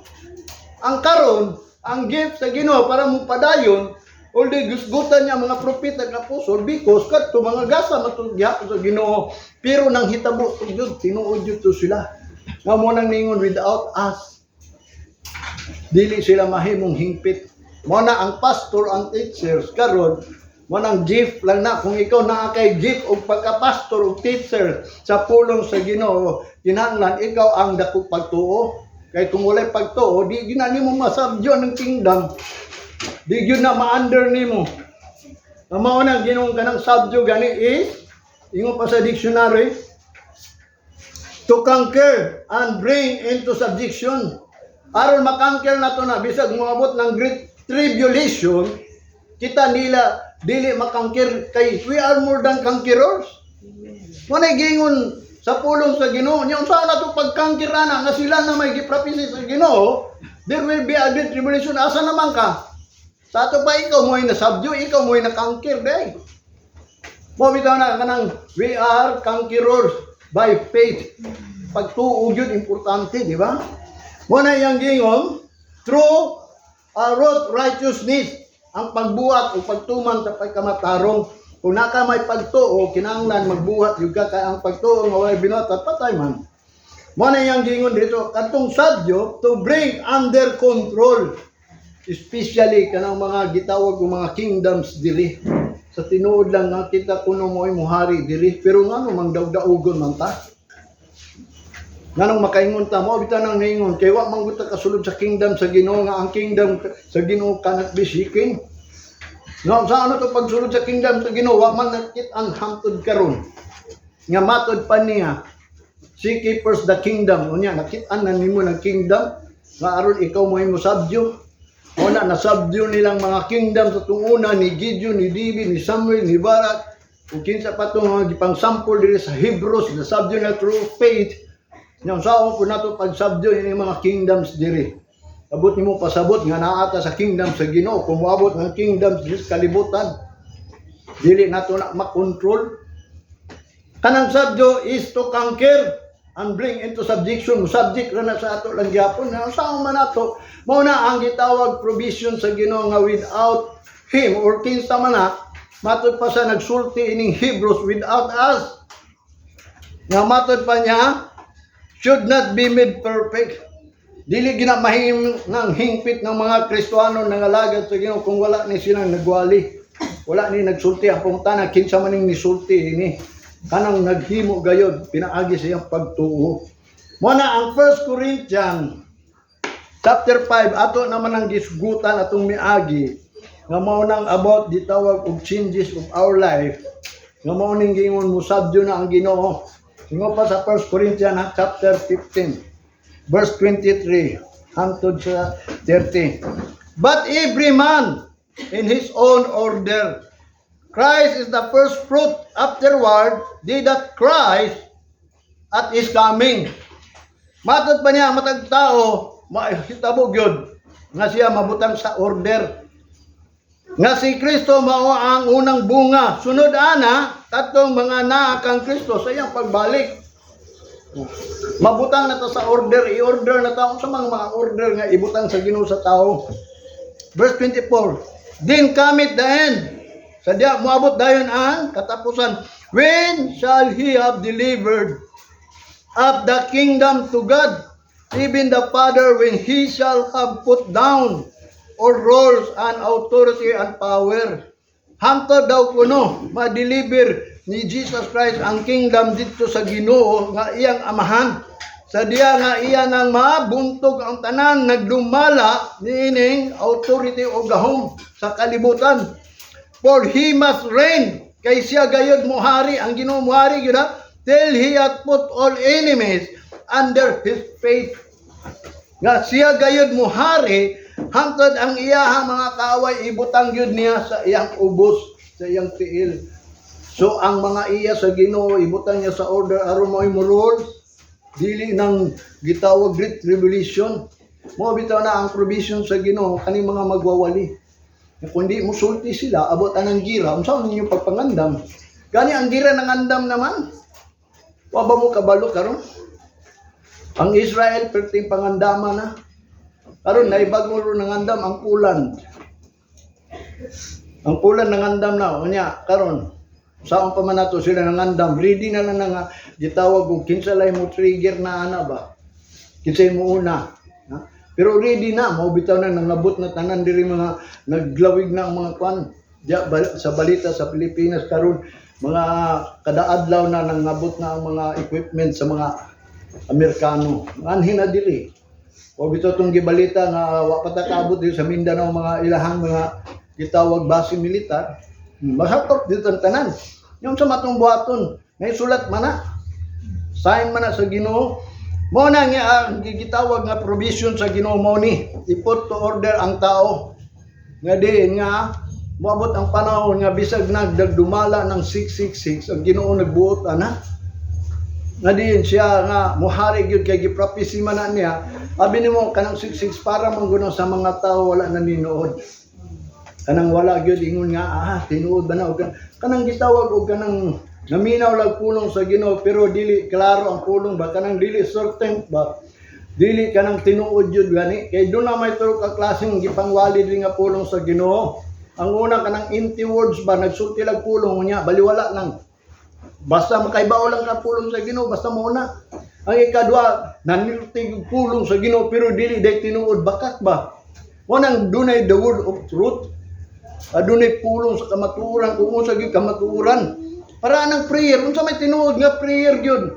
Ang karon, ang gift sa Ginoo para mong padayon, although gusgutan niya mga prophet at apostle, because kadto mga gasa matugya sa Ginoo. Pero nang hitabo to jud, tinuod jud to sila. Nga mo nang ningon, without us, dili sila mahimong hingpit. Mo na ang pastor, ang teachers, karon mo nang gift lang na. Kung ikaw na kay gift o pagka-pastor o teacher sa pulong sa Ginoo, kinahanglan ikaw ang dako pagtuo. Kay kung walay pagtuo, di gyud na nimo masabyo ng kingdom. Di gyud na ma-under nimo. Ang mao nang Ginoo kanang sabyo gani is ingon pa sa dictionary, to conquer and bring into subjection. Aron makangker nato na bisag moabot ng great tribulation, kita nila dili makangkir kay we are more than conquerors. Manay gingon sa pulong sa Ginoo, nya unsa na to pagkangkirana nga sila na may giprapisi sa Ginoo, there will be a great tribulation. Asa naman ka? Sa ato pa ikaw mo'y nasabyo, ikaw mo'y nakangkir day. Mo bitaw na kanang we are conquerors by faith. Pagtuo gyud importante, di ba? Mo na yang gingon through road righteousness, ang pagbuhat o pagtuman sa pagkamatarong. Kung naka may pagtuo, kinahanglan magbuhat yung kay ang pagtuo nga walay binata, patay man. Mo na yang gingon dito, katong sadyo to bring under control, especially kanang mga gitawag o mga kingdoms diri. Sa tinuod lang nga kita kuno mo'y muhari diri, pero ngano mang daw-daugon man ta. Nganong makaingon ta mo bitaw nang ningon kay wa man gud ta kasulod sa kingdom sa Ginoo, nga ang kingdom sa Ginoo cannot be shaken. No, sa ano to pagsulod sa kingdom sa Ginoo wa man nakit ang hangtod karon. Nga matod pa niya, seek ye first the kingdom. Unya nakit-an na nimo ng kingdom nga aron ikaw mo'y mosabyo. Una nasabyo nilang mga kingdom sa tunguna ni Gideon, ni David, ni Samuel, ni Barak. Ug kinsa pa tong mga gipang sample diri sa Hebrews, nasabyo na through faith. Yang sao po nato pagsabdyo ini mga kingdoms diri. Abot nimo pasabot nga naata sa kingdom sa Ginoo, kung moabot ng kingdoms sa kalibutan, dili nato na makontrol. Kanang sabdyo is to conquer and bring into subjection. Subject ra na sa ato lang gyapon. Sao man nato, mao na ang gitawag provision sa Ginoo nga without him or kinsa man na matod pa sa nagsulti ining Hebrews without us. Nga matod pa niya, should not be made perfect. Dili ginamahim ng hingpit ng mga Kristiyano ng alagad sa Ginoo kung wala ni silang nagwali. Wala ni nagsulti. Ang pungtana, kinsa maning nisulti ini. Kanang naghimo gayod, pinaagi sa iyang pagtuo. Muna ang 1 Corinthians chapter 5, ato naman ang gisgutan atong miagi. Nga mao nang about di tawag og changes of our life. Nga mao ning gingon musabyo na ang Ginoo. Singo pa sa 1 Corinthians chapter 15. Verse 23 hangtod sa 30. But every man in his own order. Christ is the first fruit. Afterward, they that Christ at his coming. Matod pa niya matag tao, mahitabo gyud nga siya mabutang sa order. Nga si Kristo mao ang unang bunga. Sunod ana katong mga naa kang Kristo sa iyang pagbalik. Mabutang na ta sa order, i-order na ta sa mga order nga ibutang sa Ginoo sa tao. Verse 24. Then cometh the end. Sadya moabot dayon ang katapusan. When shall he have delivered up the kingdom to God, even the Father, when he shall have put down all roles and authority and power. Hangtod daw kuno ma-deliver ni Jesus Christ ang kingdom dito sa Ginoo nga iyang amahan. Sadya nga iya nang mabuntog ang tanan nagdumala niining authority o gahom sa kalibutan. For he must reign, kay siya gayud mohari, ang Ginoo mohari gyud till he hath put all enemies under his feet. Nga siya gayud mohari hangtod ang iyahang mga kaaway ibutang gyud niya sa iyang ubos, sa iyang tiil. So ang mga iya sa Ginoo ibutang niya sa order aron mo imurol dili nang gitawag great tribulation. Mo bitaw na ang provision sa Ginoo kani mga magwawali. Kung di musulti sila abot anang gira, unsa man ninyo pagpangandam? Gani ang gira ng andam naman. Wa ba mo kabalo karon? Ang Israel perting pangandama na. Karon naibag mo ng andam ang pulan. Ang pulan ng andam na unya karon saan pa man nato sila nangandam, ready na lang nga gitawag og kinsa lay mo trigger na ana ba. Kinsay mo una. Ha? Pero ready na, mao bitaw na nangabot na tanan diri mga naglawig na ang mga kwan. Sa balita sa Pilipinas karon mga kada adlaw na nangabot na ang mga equipment sa mga Amerikano. Anhin na diri. O bitaw tong gibalita nga wa pa ta kaabot diri sa Mindanao mga ilahang mga gitawag base militar. Masakop dito ang tanan. Yung sa matong buhaton, may sulat man na. Sign man na sa Ginoo. Mo na nga ang gitawag nga provision sa Ginoo mo ni iput to order ang tao. Nga diin nga moabot ang panahon nga bisag nagdumala ng 666 ang Ginoo nagbuot ana. Nga diin siya nga mohari gyud kay giprophecy man na niya. Abi nimo kanang 66 para mangguno sa mga tao wala na ninuod. Kanang wala gyud ingon nga tinuod ba na og kanang gitawag og kanang naminaw lag pulong sa Ginoo pero dili klaro ang pulong ba kanang dili certain ba dili kanang tinuod gyud gani kay do na may tulo ka klaseng gipangwali diri nga pulong sa Ginoo. Ang una kanang empty words ba nagsulti lag pulong nya baliwala lang. Basta makaibaw lang ka pulong sa Ginoo basta mo na. Ang ikadua naniltig pulong sa Ginoo pero dili day tinuod bakak ba. Wanang dunay the word of truth. Adunay pulong sa kamatuoran kung unsa gyud kamatuoran. Para nang prayer, unsa may tinuod nga prayer gyud.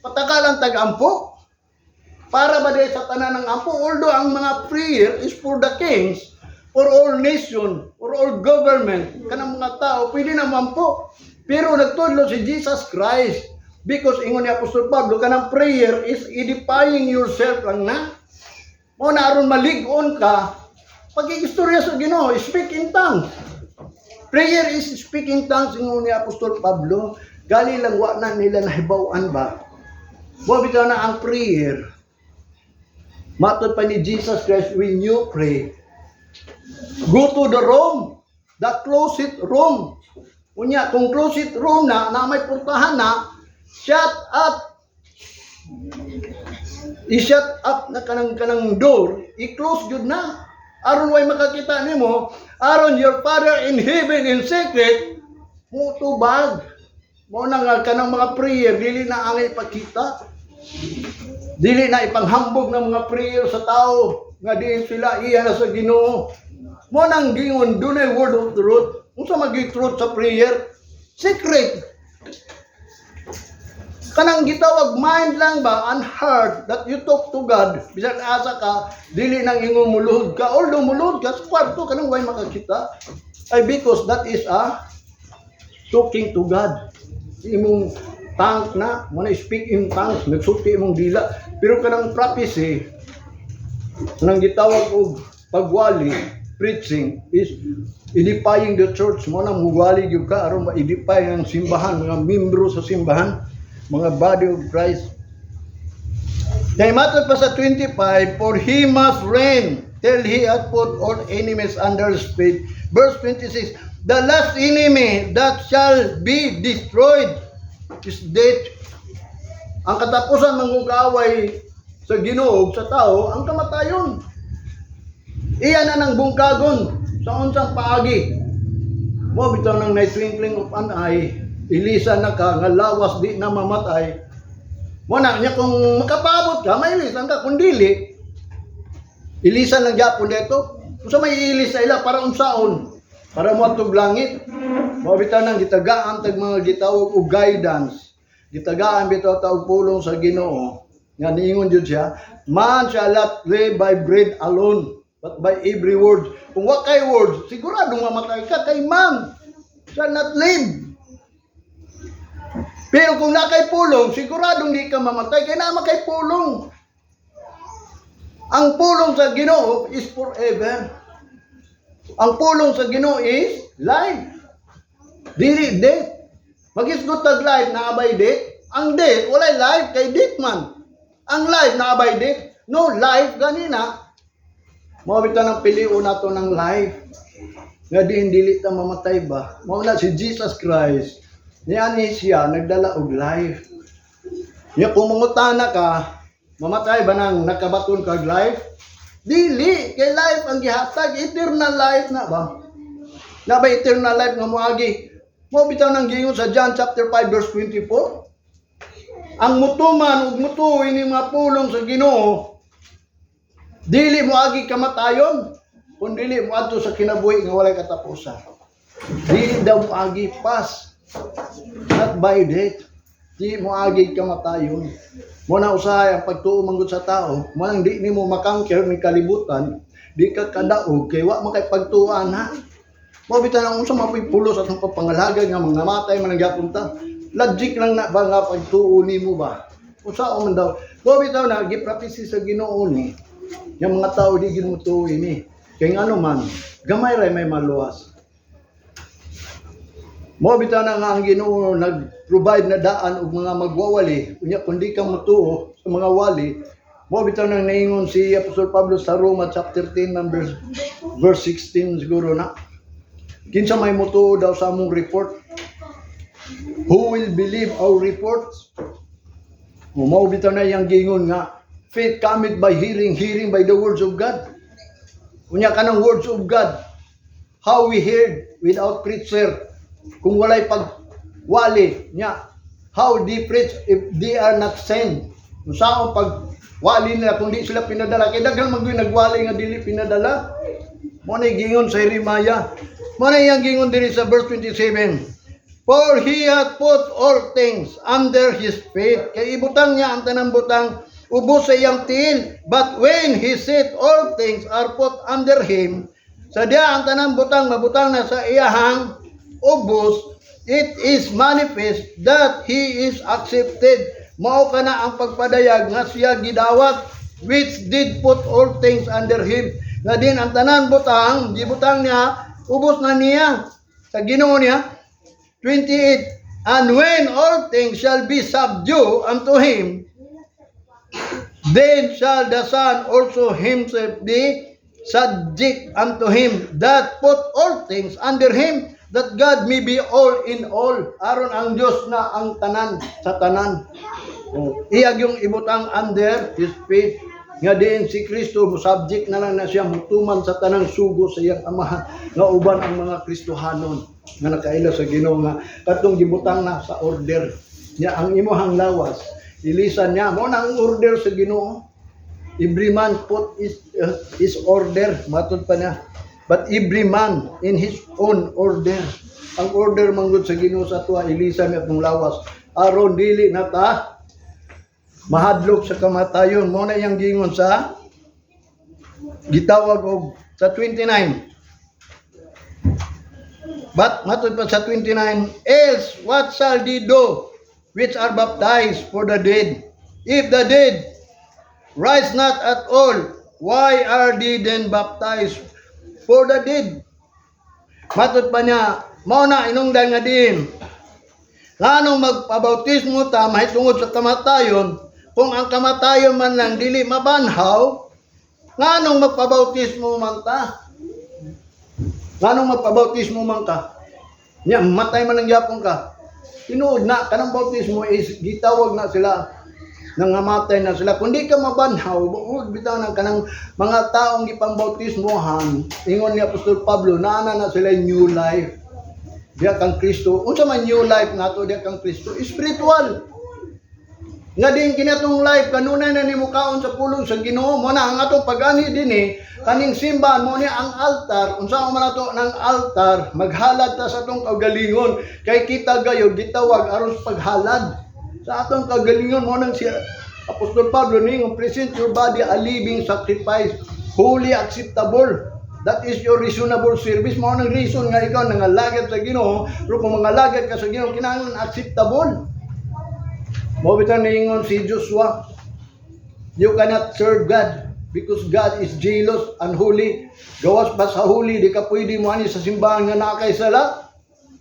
Patakalan tag-ampo. Para ba day sa tanan ng ampo, although ang mga prayer is for the kings, for all nation, for all government, kanang mga tao pwede na mampo. Pero nagtudlo si Jesus Christ because ingon ni Apostol Pablo kanang prayer is edifying yourself lang na. Mo na aron malig-on ka pag-iistorya sa Ginoo, speak in tongues. Prayer is speaking tongues ingon ni Apostol Pablo. Gali lang wa na nila nahibaw-an ba. Mo bitaw na ang prayer. Matod pa ni Jesus Christ when you pray. Go to the room, the closet room. Unya kung closet room na may portahan na, shut up. I-shut up na kanang door, i-close jud na. aron way makakita nimo, aron your Father in heaven in secret mo tubag. Mo na nga kanang mga prayer dili na ang ipakita. Dili na ipanghambog ng mga prayer sa tao nga diin sila iya na sa Ginoo. Mo nang gingon dunay word of truth. Unsa magi truth sa prayer? Secret. Kanang gitawag mind lang ba and heart that you talk to God, bisan asa ka, dili nang ingon muluhod ka, although muluhod ka sa kwarto kanang way makakita. Ay because that is a talking to God. Imong tongue na, mo na speak in tongues, nagsulti imong dila. Pero kanang prophecy, kanang gitawag og pagwali, preaching is edifying the church. Mo na muwali gyud ka aron ma-edify ang simbahan, mga membro sa simbahan, mga body of Christ. Kaya matod pa sa 25, for he must reign till he hath put all enemies under his feet. Verse 26, the last enemy that shall be destroyed is death. Ang katapusan manggugaway sa Ginoo sa tao, ang kamatayon. Iyan na ng bungkagon sa unsang paagi. Mo bitaw ng night twinkling of an eye, ilisa na ka nga lawas di na mamatay. Mo na nya kung makapabot ka, may ilisan ka kun dili. Ilisan lang gyapon dito. Unsa may ilisa ila para unsaon? Para mo atog langit. Mo bitaw nang gitagaan tag mga gitawag og guidance. Gitagaan bitaw ta og pulong sa Ginoo. Nga niingon jud siya, man shall not live by bread alone, but by every word. Kung wa kay word, siguradong mamatay ka kay man shall not live. Pero kung na kay pulong, siguradong di ka mamatay kay na kay pulong. Ang pulong sa Ginoo is forever. Ang pulong sa Ginoo is life. Dili death. Magisgot tag life na abay death. Ang death walay life kay death man. Ang life na abay death. No life ganina. Mao bitaw nang piliu nato ng life. Nga diin dili ta mamatay ba? Mao na si Jesus Christ. Niya siya nagdala og life. Niya kung mangutana ka, mamatay ba nang nakabaton kag life? Dili, kay life ang gihatag, eternal life na ba? Na ba eternal life nga moagi? Mo bitaw nang gingon sa John chapter 5 verse 24. Ang mutuman ug mutuo ini mga pulong sa Ginoo, dili moagi kamatayon, kun dili moadto sa kinabuhi nga walay katapusan. Dili daw moagi pas. Not by death. Di mo agig kamatayon. Mo na usahay ang pagtuo manggod sa tao. Mo nang di nimo makangker ng kalibutan, di ka kadaog kay wa makay pagtuan ha. Mo bitaw nang unsa mapoy pulos atong papangalagay nga mga matay man gyapon ta. Logic lang na ba nga pagtuo nimo ba? Usa man daw. Mo bitaw na giprapisi sa Ginoo ni. Yang mga tao di gid mo tuoy ni. Kay ngano man, gamay ray may maluwas. Mo bitaw na nga ang Ginoo nag-provide na daan og mga magwawali. Unya kundi ka motuo sa mga wali, mo bitaw nang naingon si Apostol Pablo sa Roma chapter 10 verse 16 siguro na. Kinsa may motuo daw sa among report? Who will believe our reports? Mo bitaw na yang gingon nga faith cometh by hearing, hearing by the words of God. Unya kanang words of God, how we heard without preacher. Kung walay pagwali niya, how they preach if they are not sent? Kung saan pagwali nila kung di sila pinadala, kaya daghang magwin nagwali nga dili pinadala. Mo na gingon sa Jeremiah, mo na yang gingon diri sa verse 27, for he hath put all things under his feet. Kaya ibutang niya ang tanang butang ubos sa iyang tiil, but when he said all things are put under him, sa diya ang tanang butang mabutang na sa iyahang ubos, it is manifest that he is accepted. Mao kana ang pagpadayag nga siya gidawat, which did put all things under him. Nga din ang tanan butang, gibutang niya, ubos na niya sa Ginoo niya. 28, and when all things shall be subdued unto him, then shall the Son also himself be subject unto him that put all things under him, that God may be all in all. Aron ang Diyos na ang tanan sa tanan. Iyag yung ibutang under his feet. nga diin si Kristo subject na lang na siya mutuman sa tanang sugo sa iyang amahan nga uban ang mga Kristohanon nga nakaila sa Ginoo nga katong gibutang na sa order niya ang imuhang lawas ilisan niya mo nang order sa Ginoo. Every man put his order matod pa niya, but every man in his own order. Ang order manggod sa Ginoo sa tuwa ilisan niya atong lawas aron dili na ta mahadlok sa kamatayon. Mo na yang gingon sa gitawag og sa 29. But matod pa sa 29, else what shall they do which are baptized for the dead? If the dead rise not at all, why are they then baptized for the dead? Matod pa niya, mao na inungdan nga din. Nganong magpabautismo ta mahitungod sa kamatayon, kung ang kamatayon man lang dili mabanhaw, nganong magpabautismo man ta? Nganong magpabautismo man ka? Nya matay man ang gyapon ka. Tinuod na kanang bautismo is gitawag na sila nangamatay na sila. Kung di ka mabanhaw, buod bitaw ng kanang mga taong gipambautismohan, ingon ni Apostol Pablo, naana na sila new life. Diya kang Kristo. Unsa man new life nato diya kang Kristo? Spiritual. Nga din kinatong life kanunay na nimo kaon sa pulong sa Ginoo mo na ang atong pag-ani dinhi kaning simbahan mo ni ang altar unsa man nato ng altar maghalad ta sa atong kagalingon kay kita gayud gitawag aron sa paghalad sa atong kagalingon mo nang si Apostol Pablo ningon present your body a living sacrifice holy acceptable. That is your reasonable service. Mo nang reason nga ikaw nangalagad sa Ginoo, pero kung mangalagad ka sa Ginoo kinahanglan acceptable. Mo bitan ningon si Joshua, you cannot serve God because God is jealous and holy. Gawas ba sa holy, di ka pwede mo ani sa simbahan nga nakay sala,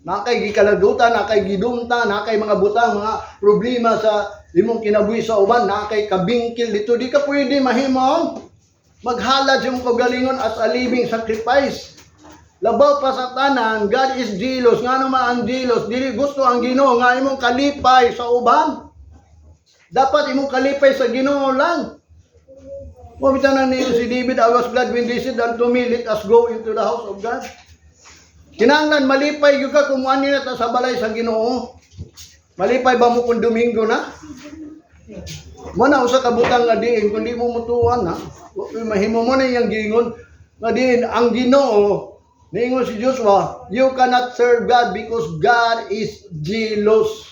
nakay gikalagutan, nakay gidumta, nakay mga butang, mga problema sa imong kinabuhi sa uban, nakay kabingkil dito, di ka pwede mahimo maghalad sa imong kagalingon as a living sacrifice. Labaw pa sa tanan, God is jealous. Nga naman ang jealous, dili gusto ang Ginoo nga imong kalipay sa uban. Dapat imong kalipay sa Ginoo lang. Mabitan na niyo si David, I was glad when they said unto me, let us go into the house of God. Kinahanglan malipay gyud ka kung muani na ta sa balay sa Ginoo. Malipay ba mo kung Domingo na? Mo na usa ka butang nga diin kun di mo mutuan na. Mahimo mo na yang gingon nga diin ang Ginoo. Niingon si Joshua, you cannot serve God because God is jealous.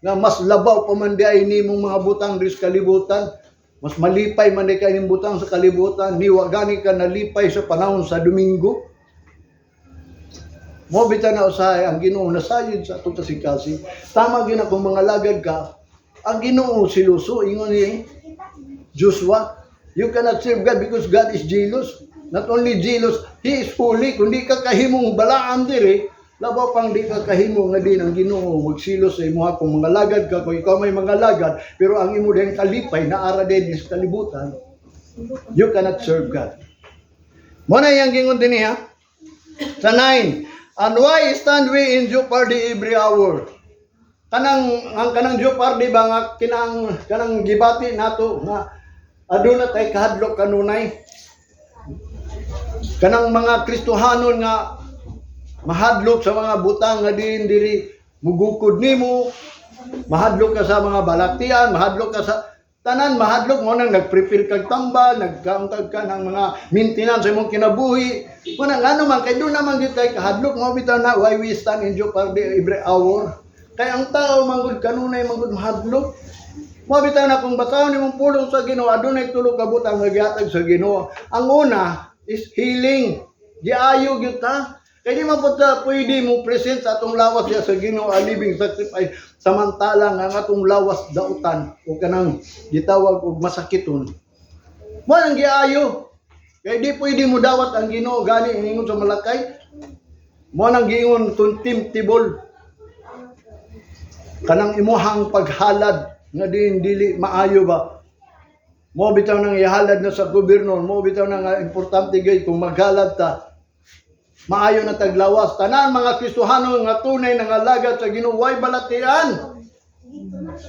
Nga mas labaw pa man di ay nimong mga butang diri sa kalibutan, mas malipay man di kay butang sa kalibutan, niwa gani ka nalipay sa panahon sa Domingo. Mo bitan na usahay ang Ginoo nasayod sa atong kasikasi. Tama gyud kung mga lagad ka, ang Ginoo siluso ingon ni Joshua, you cannot serve God because God is jealous. Not only jealous, He is holy. Kung di ka kahimong balaan diri, labaw pang di ka kahimo nga din ang Ginoo magsilos sa imo kung mga lagad ka kung ikaw may mga lagad pero ang imo din kalipay na ara din sa kalibutan, you cannot serve God. Mo na yang gingon dinhi ha sa 9, and why stand we in jeopardy every hour? Kanang jeopardy ba nga kanang gibati nato nga aduna tay kahadlok kanunay kanang mga Kristohanon nga mahadlok sa mga butang nga din diri mugukod nimo, mahadlok ka sa mga balaktian, mahadlok ka sa tanan, mahadlok mo nang nagprepare kag tambal, nagkaungkag ka ng mga maintenance sa imong kinabuhi. Kuna ngano man kay do naman gyud kay kahadlok mo bitaw na why we stand in jeopardy every hour. Kay ang tao manggod kanunay manggod mahadlok. Mo bitaw na kung basahon nimong pulong sa Ginoo adunay tulo ka butang nga gihatag sa Ginoo. Ang una is healing. Giayo gyud ta. Kaya di man po pwede mo present sa atong lawas ya sa Ginoo a living sacrifice samantala nga ang atong lawas dautan o kanang gitawag og masakiton. Mo nang giayo. Kaya di pwede mo dawat ang Ginoo gani ingon sa Malakay. Mo nang giingon contemptible. Kanang imuhang paghalad nga dili maayo ba. Mo bitaw nang ihalad na sa gobyerno, mo bitaw nang importante gay kung maghalad ta. Maayo na taglawas tanan mga Kristohano nga tunay nga lagad sa Ginoo way balatian.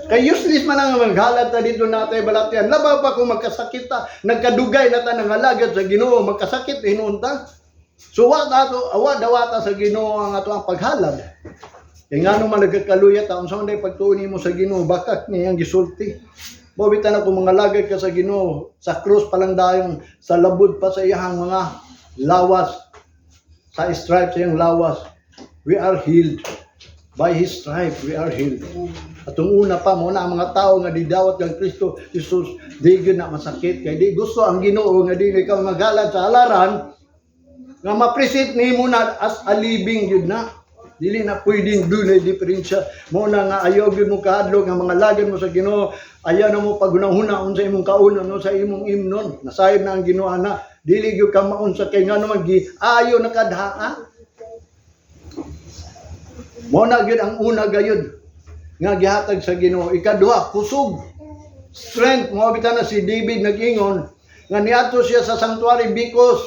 Kay useless man ang maghalad ta dito natay balatian. Labaw pa kung magkasakit ta, nagkadugay na ta nangalagad sa Ginoo, magkasakit hinuon ta. So awa dawata sa Ginoo ang ato ang paghalad. Kay ngano man nagkaluya ta unsa man day pagtuon nimo sa Ginoo, bakak niyang gisulti. Mabitan ako mga lagad ka sa Ginoo, sa krus pa lang dayon, sa labod pa sa iyang mga lawas, sa stripes sa iyang lawas, we are healed. By His stripe, we are healed. At ang una pa, muna ang mga tao nga didawat kang Kristo Jesus, di yun na masakit. Kaya di gusto ang Ginoo nga di ikaw magalat sa halaran, nga ma-present ni mo na as a living yun na. Dili na pwedeng doon ay diferensya. Muna nga ayaw yun mo kahadlog nga mga lagyan mo sa Ginoo, ayaw na mo pagunahuna sa imong kaunon, sa imong imnon. Nasayod na ang Ginoo na. Dili yun ka maunsa kay nga naman ayaw na kadhaa. Mo na gyud ang una gayud nga gihatag sa Ginoo. Ikaduha, kusog. Strength. Mo bitan na si David nag-ingon nga niadto siya sa sanctuary because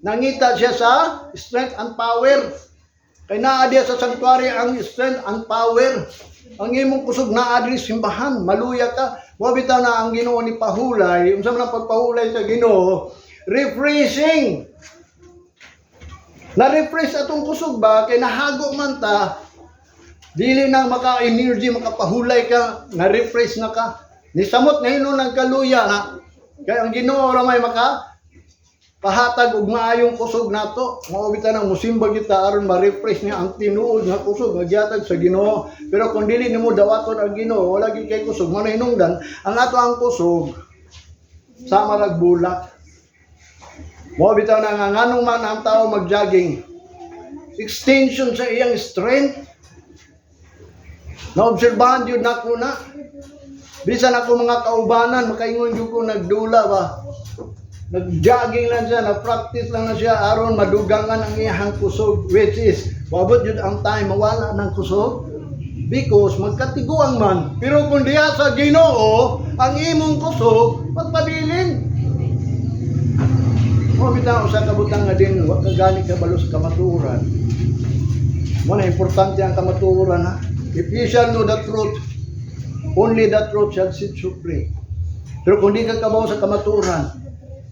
nangita siya sa strength and power. Kay naa diya sa sanctuary ang strength and power. Ang imong kusog naa diri simbahan, maluya ka. Mo bitan na ang Ginoo ni pahulay, unsa man ang pagpahulay sa Ginoo? Refreshing. Na-refresh atong kusog ba, kay nahago man ta, dili nang maka-energy, makapahulay ka, na-refresh na ka. Nisamot na hino ng kaluya na, kaya ang Ginoo ra may pahatag og maayong kusog nato. Maubitan ang musimba kita aron ma-refresh niya ang tinuod nga kusog nga gihatag sa Ginoo. Pero kung dili nimo dawaton ang Ginoo, wala gyud kay kusog. Mao na hinungdan, ang ato ang kusog sama rag bulak. Mo bitaw na nga nganong man ang tao mag-jogging, extension sa iyang strength. Naobserbahan yun na ko na. Bisan ako mga kaubanan, makaingon yun ko nagdula ba. Nag-jogging lang siya, nag-practice lang na siya, aron madugangan ang iyang kusog, which is, wabot yun ang time, mawala ng kusog. Because magkatiguang man. Pero kung diya sa Ginoo, ang imong kusog, magpabilin. Mo bitaw sa kabutang nga din wa ka gani ka balo sa kamatuoran. Mo na importante ang kamatuoran ha. If you shall know the truth, only the truth shall set you free. Pero kung di ka kabaw sa kamatuoran,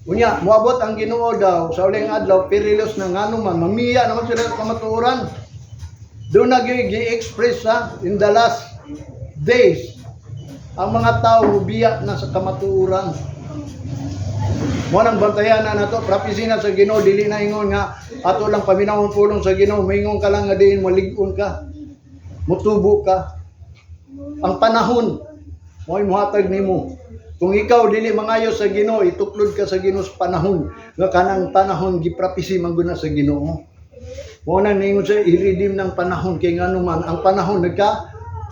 unya moabot ang Ginoo daw sa uling adlaw perilous na ngano man mamiya naman sila sa kamatuoran. Doon nag-i-express ha in the last days ang mga tao biya na sa kamatuoran. Mo nang bantayan na nato, prophecy na sa Ginoo, dili na ingon nga ato lang paminawon pulong sa Ginoo, maingon ka lang nga diin malig-on ka. Mutubo ka. Ang panahon mo'y muhatag nimo. Kung ikaw dili mangayo sa Ginoo, ituklod ka sa Ginoo sa panahon. Nga kanang panahon giprophecy man gud na sa Ginoo. Mo nang ningon sa i-redeem ng panahon kay ngano man ang panahon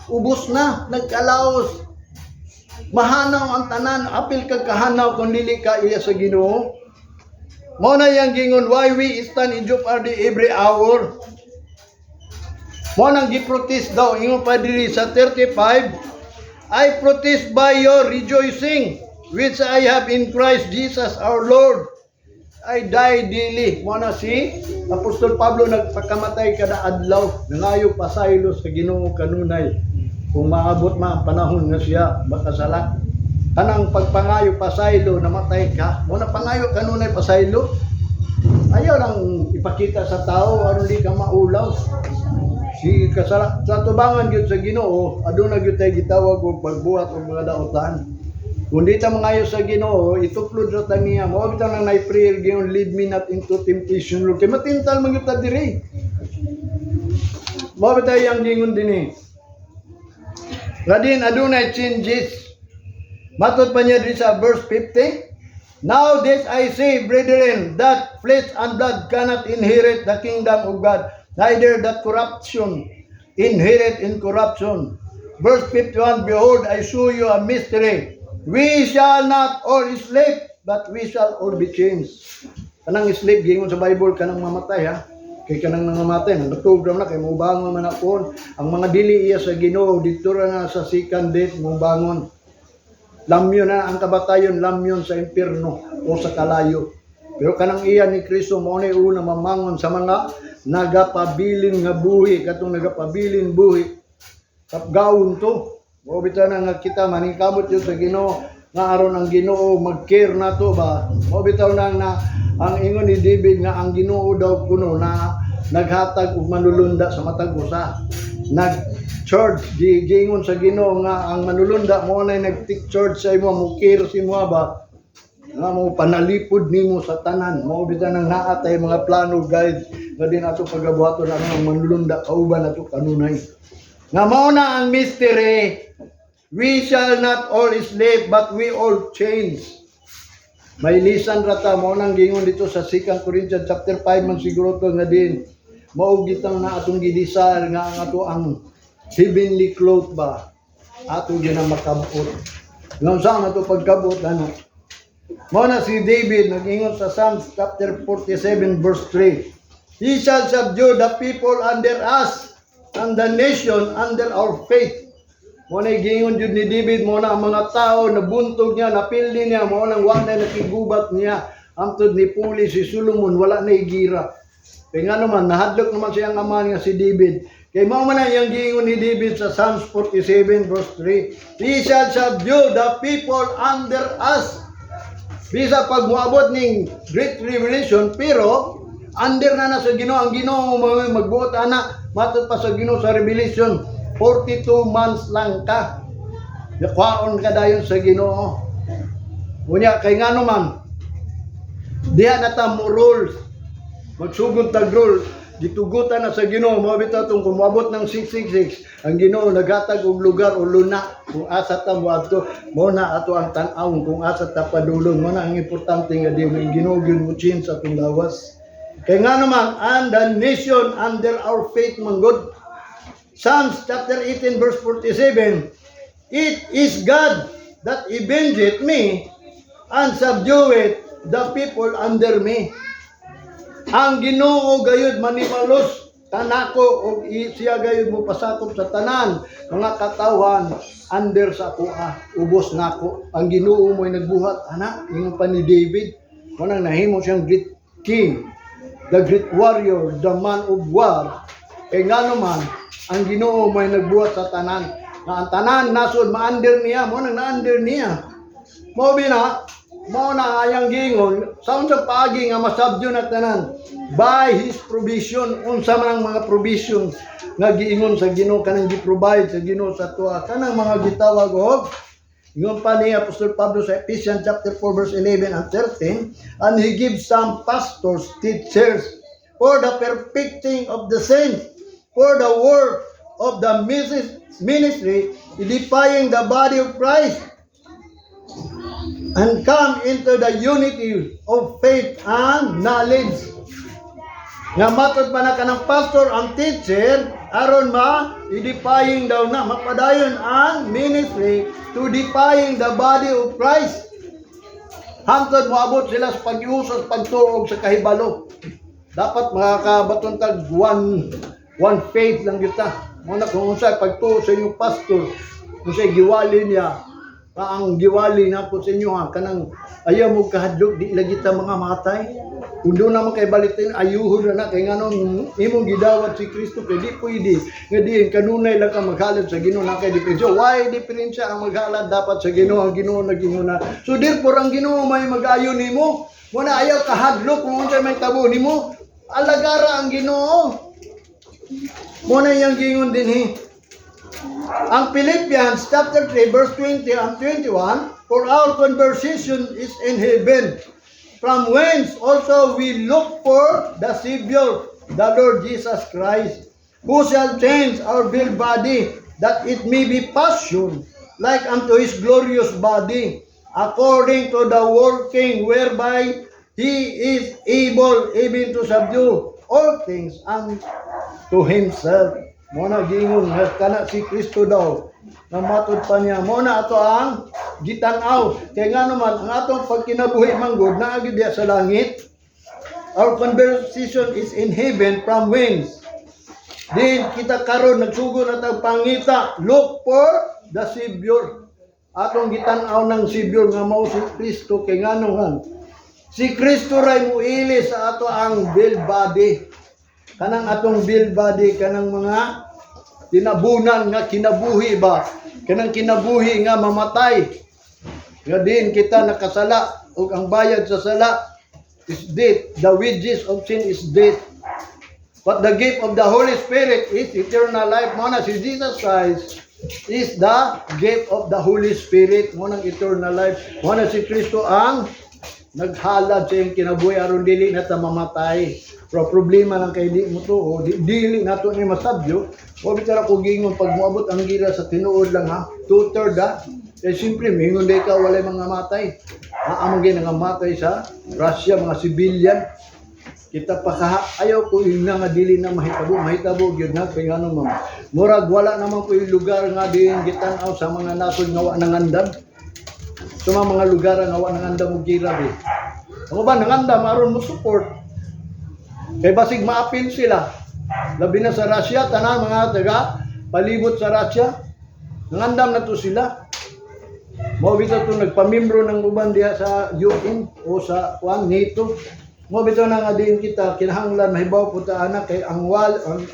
ubos na, nagkalaos. Mahanaw ang tanan, apil kag kahanaw kung dili ka iya sa Ginoo. Mao na yang gingon, why we stand in jeopardy every hour. Mao nang gi-protest daw ingon pa diri sa 35, I protest by your rejoicing which I have in Christ Jesus our Lord. I die daily. Mao na si Apostol Pablo nagpakamatay kada adlaw, nangayo pasaylo sa Ginoo kanunay. Kung maabot man ang panahon nga siya makasala, kanang pagpangayo pasaylo namatay ka, mo na pangayo kanunay pasaylo, ayaw lang ipakita sa tao aron di ka maulaw. Si kasala sa tubangan gyud sa Ginoo, aduna gyud tay gitawag og pagbuhat og mga daotan. Kung di ta mangayo sa Ginoo, ituklod ra ta niya. Mao bitaw nang nay prayer gyud, lead me not into temptation, Lord. Kay matintal man gyud ta diri. Mao bitaw yang gingon dinhi. Radin adunay changes. Matod pa niya din sa verse 50. Now this I say, brethren, that flesh and blood cannot inherit the kingdom of God, neither that corruption inherit in corruption. Verse 51, behold, I show you a mystery. We shall not all sleep, but we shall all be changed. Kanang sleep, gingon sa Bible, kanang mamatay ha. Kay kanang nangamatay, nagtugram na, kay mubangon man ako. Ang mga dili iya sa Ginoo, dito na sa second death, mubangon. Lamyon na ang kabatayon, lamyon sa impierno o sa kalayo. Pero kanang iya ni Kristo, maunay una mamangon sa mga nagapabilin nga buhi, katong nagapabilin buhi. Kapgawon to, O bitaw na nga kita maningkamot yun sa Ginoo nga aron ang Ginoo mag-care na to ba. O bitaw na ang ingon ni David nga ang Ginoo daw kuno na naghatag og manulunda sa matag usa. Nag-charge giingon sa Ginoo nga ang manulunda mo na nag-take charge sa imo, mo care sa imo ba. Nga mo panalipod nimo sa tanan. Mao bitaw nang naa tay mga plano guide nga din ato pagabuhaton ang manulunda kauban ato kanunay. Nga mao na ang mystery. We shall not all sleep, but we all change. May lisan rata, mao nang gingon dito sa 2 Corinthians chapter 5 man siguro to nga din. Mao gitang na atong gidisal nga ang ato ang heavenly cloth ba. Ato gyud makabot. Ngam sa ato pagkabot ano. Mao na si David nag-ingon sa Psalms chapter 47 verse 3. He shall subdue the people under us, and the nation under our faith. Mo na gingon jud ni David, mo na ang mga tao nabuntog niya, napildi niya, mo nang wa na nakigubat niya. Amtod ni Puli si Solomon wala na igira. Kay nga naman nahadlok naman siyang ama niya si David. Kay mao man na yang gingon ni David sa Psalms 47 verse 3. He shall subdue the people under us. Bisa pag moabot ning great revelation pero under na sa Ginoo, ang Ginoo magbuot ana matud pa sa Ginoo sa Revelation 42 months lang ka. Nakwaon ka dayon sa Ginoo. Unya kay ngano man diha na ta mo rules. Magsugod tag rule. Gitugutan na sa Ginoo mo bitaw tong kumabot ng 666. Ang Ginoo naghatag og lugar o luna kung asa ta moadto. Mo na ato ang tan-aw kung asa ta padulong. Mo na ang importante nga di ang Ginoo gyud mo change sa atong lawas. Kaya nga naman, and the nation under our faith, man God. Psalms chapter 18 verse 47, it is God that avengeth me and subdueth the people under me. Ang Ginoo gayud manimalos tanako og siya gayud mo pasakop sa tanan mga katawhan under sa kuha ubos nako. Ang Ginoo mo'y nagbuhat ana ingon pa ni David, manang nahimo siyang great king, the great warrior, the man of war. Kay nga naman, ang Ginoo may nagbuhat sa tanan. Na ang tanan nasod ma-under niya, mo nang na-under niya. Mao na ayang gingon, sa unsang paagi nga masabdyo na tanan by his provision. Unsa man ang mga provision nga giingon sa Ginoo kanang gi-provide sa Ginoo sa tuwa kanang mga gitawag og ingon pa ni Apostol Pablo sa Ephesians chapter 4 verse 11 and 13, and he gives some pastors, teachers, for the perfecting of the saints, for the work of the ministry, edifying the body of Christ, and come into the unity of faith and knowledge. Nga matod pa na kanang pastor ang teacher, aron edifying daw na, mapadayon ang ministry to edifying the body of Christ. Hantod moabot sila sa pag-iusos, pagtuog sa kahibalo. Dapat makakabaton tag one faith lang kita. Muna kung unsay pagtuo sa inyong pastor, kung sa'y giwali niya, ang giwali na po sa inyo ha, kanang ayaw mo kahadlok, di lagi ta mga matay. Kung doon naman kay balitin, ayuhon na kay nga nung imong gidawat si Kristo, kay di pwede. Nga diin, kanunay lang ka maghalad sa Ginoo na kay diferensya. Why diferensya ang maghalad dapat sa Ginoo, ang Ginoo naging una. So therefore, ang Ginoo may mag-ayo nimo. Muna ayaw kahadlok, kung unsay may tabo nimo. Alagara ang Ginoo. Muna yung gingon din ang Philippians chapter 3 verse 20 and 21, for our conversation is in heaven, from whence also we look for the Savior, the Lord Jesus Christ, who shall change our vile body, that it may be fashioned like unto his glorious body, according to the working whereby he is able even to subdue all things unto himself. Muna gingon nga kana si Kristo daw na matod pa niya. Muna ato ang gitanaw. Kaya nga naman ang atong pagkinabuhi manggod na agad sa langit. Our conversation is in heaven, from whence din kita karon nagsugod na tag pangita. Look for the Savior. Atong gitanaw ng Savior nga mao si Kristo. Kaya nga naman si Kristo ray muili sa ato ang vile body. Kanang atong vile body, kanang mga tinabunan nga kinabuhi ba. kanang kinabuhi nga mamatay. Nga din kita nakasala ug ang bayad sa sala is death. The wages of sin is death. But the gift of the Holy Spirit is eternal life. Muna si Jesus Christ is the gift of the Holy Spirit. Muna eternal life. Muna si Kristo ang naghalad sa iyong kinabuhi aron dili na ta mamatay. Pero problema lang kay di mo to, dili na to ni masabyo. O bitara ko gingon pag moabot ang gira sa tinuod lang ha. 2/3 ha. Eh siyempre, mingon day ka walay mga matay. Among nga matay sa Russia, mga civilian. Kita pa ayaw ko yung nga dili na mahitabo gyud na kay ano ma'am. Murag wala naman po yung lugar nga din gitan-aw sa mga nasod nga wa nangandam. Sa mga lugar nga wa nangandam og gira di. Ano ba nangandam aron mo support? Kay basig maapil sila. Labi na sa Russia, tanan mga taga palibot sa Russia. Nangandam na to sila. Mo bitaw to nagpamimbro ng uban diha sa UN o sa NATO. Mo bitaw na nga din kita kinahanglan mahibaw po ta anak kay ang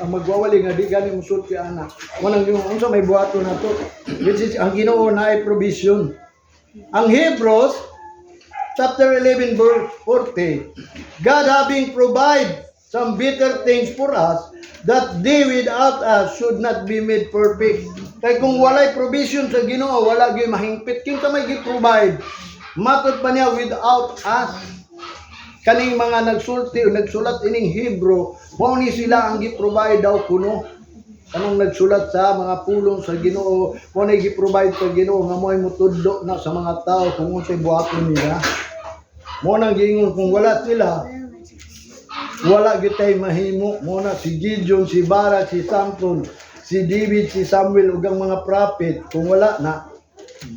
magwawali nga di gani musulti anak. Mo nang yung unsa may buhaton nato. Which is ang Ginoo na ay provision. Ang Hebrews chapter 11 verse 40. God having provide some better things for us that they without us should not be made perfect. Kay kung walay provision sa Ginoo, wala gyud mahingpit kinsa may gi-provide. Matod pa niya without us. Kaning mga nagsulti o nagsulat ining Hebrew, mao ni sila ang gi-provide daw kuno. Kanang nagsulat sa mga pulong sa Ginoo, mao ni gi-provide sa Ginoo nga mo'y mutudlo na sa mga tao kung unsay buhaton nila. Mao nang giingon kung wala sila, wala gitay mahimo. Mo na si Gideon, si Barak, si Samson, si David, si Samuel ug ang mga prophet kung wala na.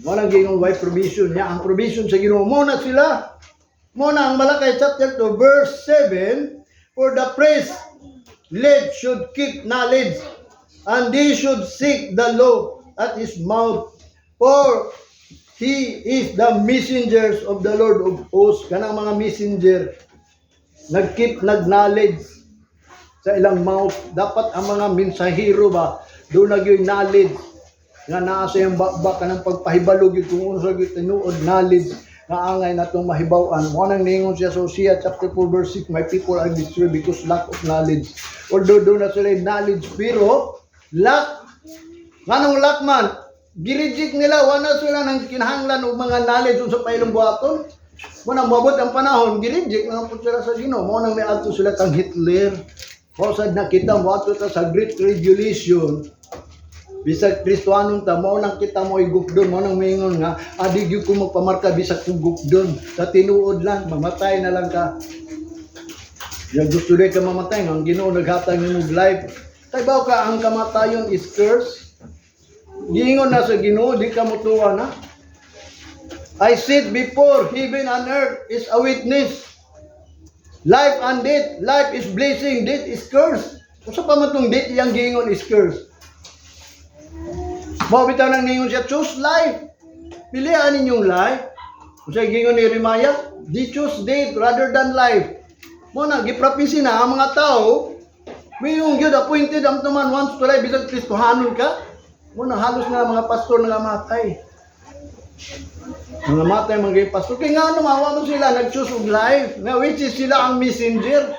Mo nang giingon why provision niya. Ang provision sa Ginoo mo na sila. Mo na ang Malakay chapter 2 verse 7, for the priest led should keep knowledge, and they should seek the law at his mouth, for he is the messengers of the Lord of hosts. Kanang mga messenger nag-keep, nag-knowledge sa ilang mouth. Dapat ang mga mensahero ba, doon nagyoy knowledge nga naa sa iyang bakbak ng pagpahibalog yung kung unsa gyud tinuod knowledge nga angay natong mahibaw-an. Mo nang ningon siya sa Hosea chapter 4 verse 6, my people are destroyed because lack of knowledge. Although doon na sila knowledge, pero lack, nganong lack man, gireject nila, wala sila ng kinahanglan o mga knowledge sa pailong buhaton. Mo nang mabot ang panahon, gireject na po sila sa Ginoo. Mo nang may adto sila kang Hitler. O sad nakita mo ato ta sa Great Tribulation. Bisag Kristohanon ta, mo nang kita mo igukdon, mo nang mingon nga adi gyud ko magpamarka bisag kung gukdon. Sa tinuod lang, mamatay na lang ka. Ya gusto rin ka mamatay, ang Ginoo naghatag ng life. Kay baw ka ang kamatayon is curse. Giingon na sa Ginoo, di ka mutuwa na. I said before, heaven and earth is a witness. Life and death, life is blessing, death is curse. Kung sa pamatong death, iyang giingon is curse. Mabitaw nang ningon siya, choose life. Pilihan ninyong life. Kung sa giingon ni Jeremiah, di choose death rather than life. Muna, giprapisi na ang mga tao, may yung yun appointed ang tuman once to life, bisag Kristohanon ka. Muna, halos na mga pastor na matay. Mga matay mga pastor. Kaya nga mawa mo sila, nag-choose of life. Na which is sila ang messenger.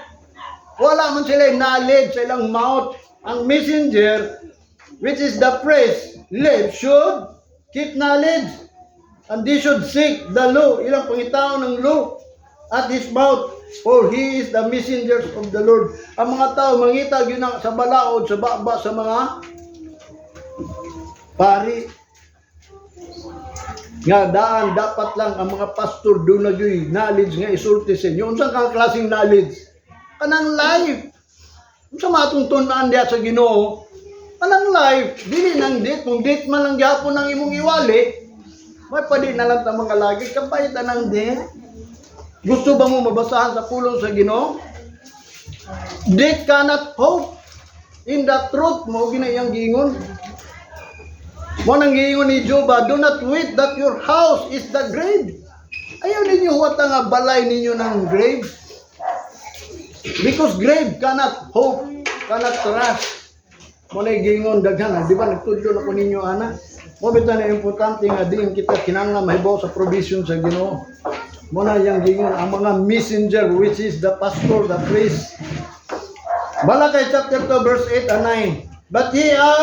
Wala man sila knowledge sa ilang mouth. Ang messenger, which is the priest, live should keep knowledge. And they should seek the law. Ilang pangitaon ng law at his mouth. For he is the messengers of the Lord. Ang mga tao, mangita yun sa balaod, sa baba, sa mga pari. Nga daan, dapat lang ang mga pastor doon nagyoy knowledge nga isulti sa inyo. Unsang kang klaseng knowledge? Kanang life. Unsang matungtunaan diya sa Ginoo? Kanang life. Dili nang date. Kung date man lang gyapon ang imong iwali, may padi na lang ta mga lagi. Kapayitan ng date. Gusto ba mo mabasahan sa pulong sa Ginoo? Date cannot hope in the truth. Mo ginayang giingon. Mo nang giingon ni Joba, do not wait that your house is the grave. Ayaw ninyo huwata nga balay ninyo ng grave. Because grave cannot hope, cannot trust. Mo nang giingon daghan, di ba nagtudlo na ko ninyo ana? Mo bitan na importante nga diin kita kinahanglan mahibaw sa provision sa Ginoo. Muna yang gingon ang mga messenger which is the pastor, the priest. Malakay chapter 2 verse 8 and 9. But ye are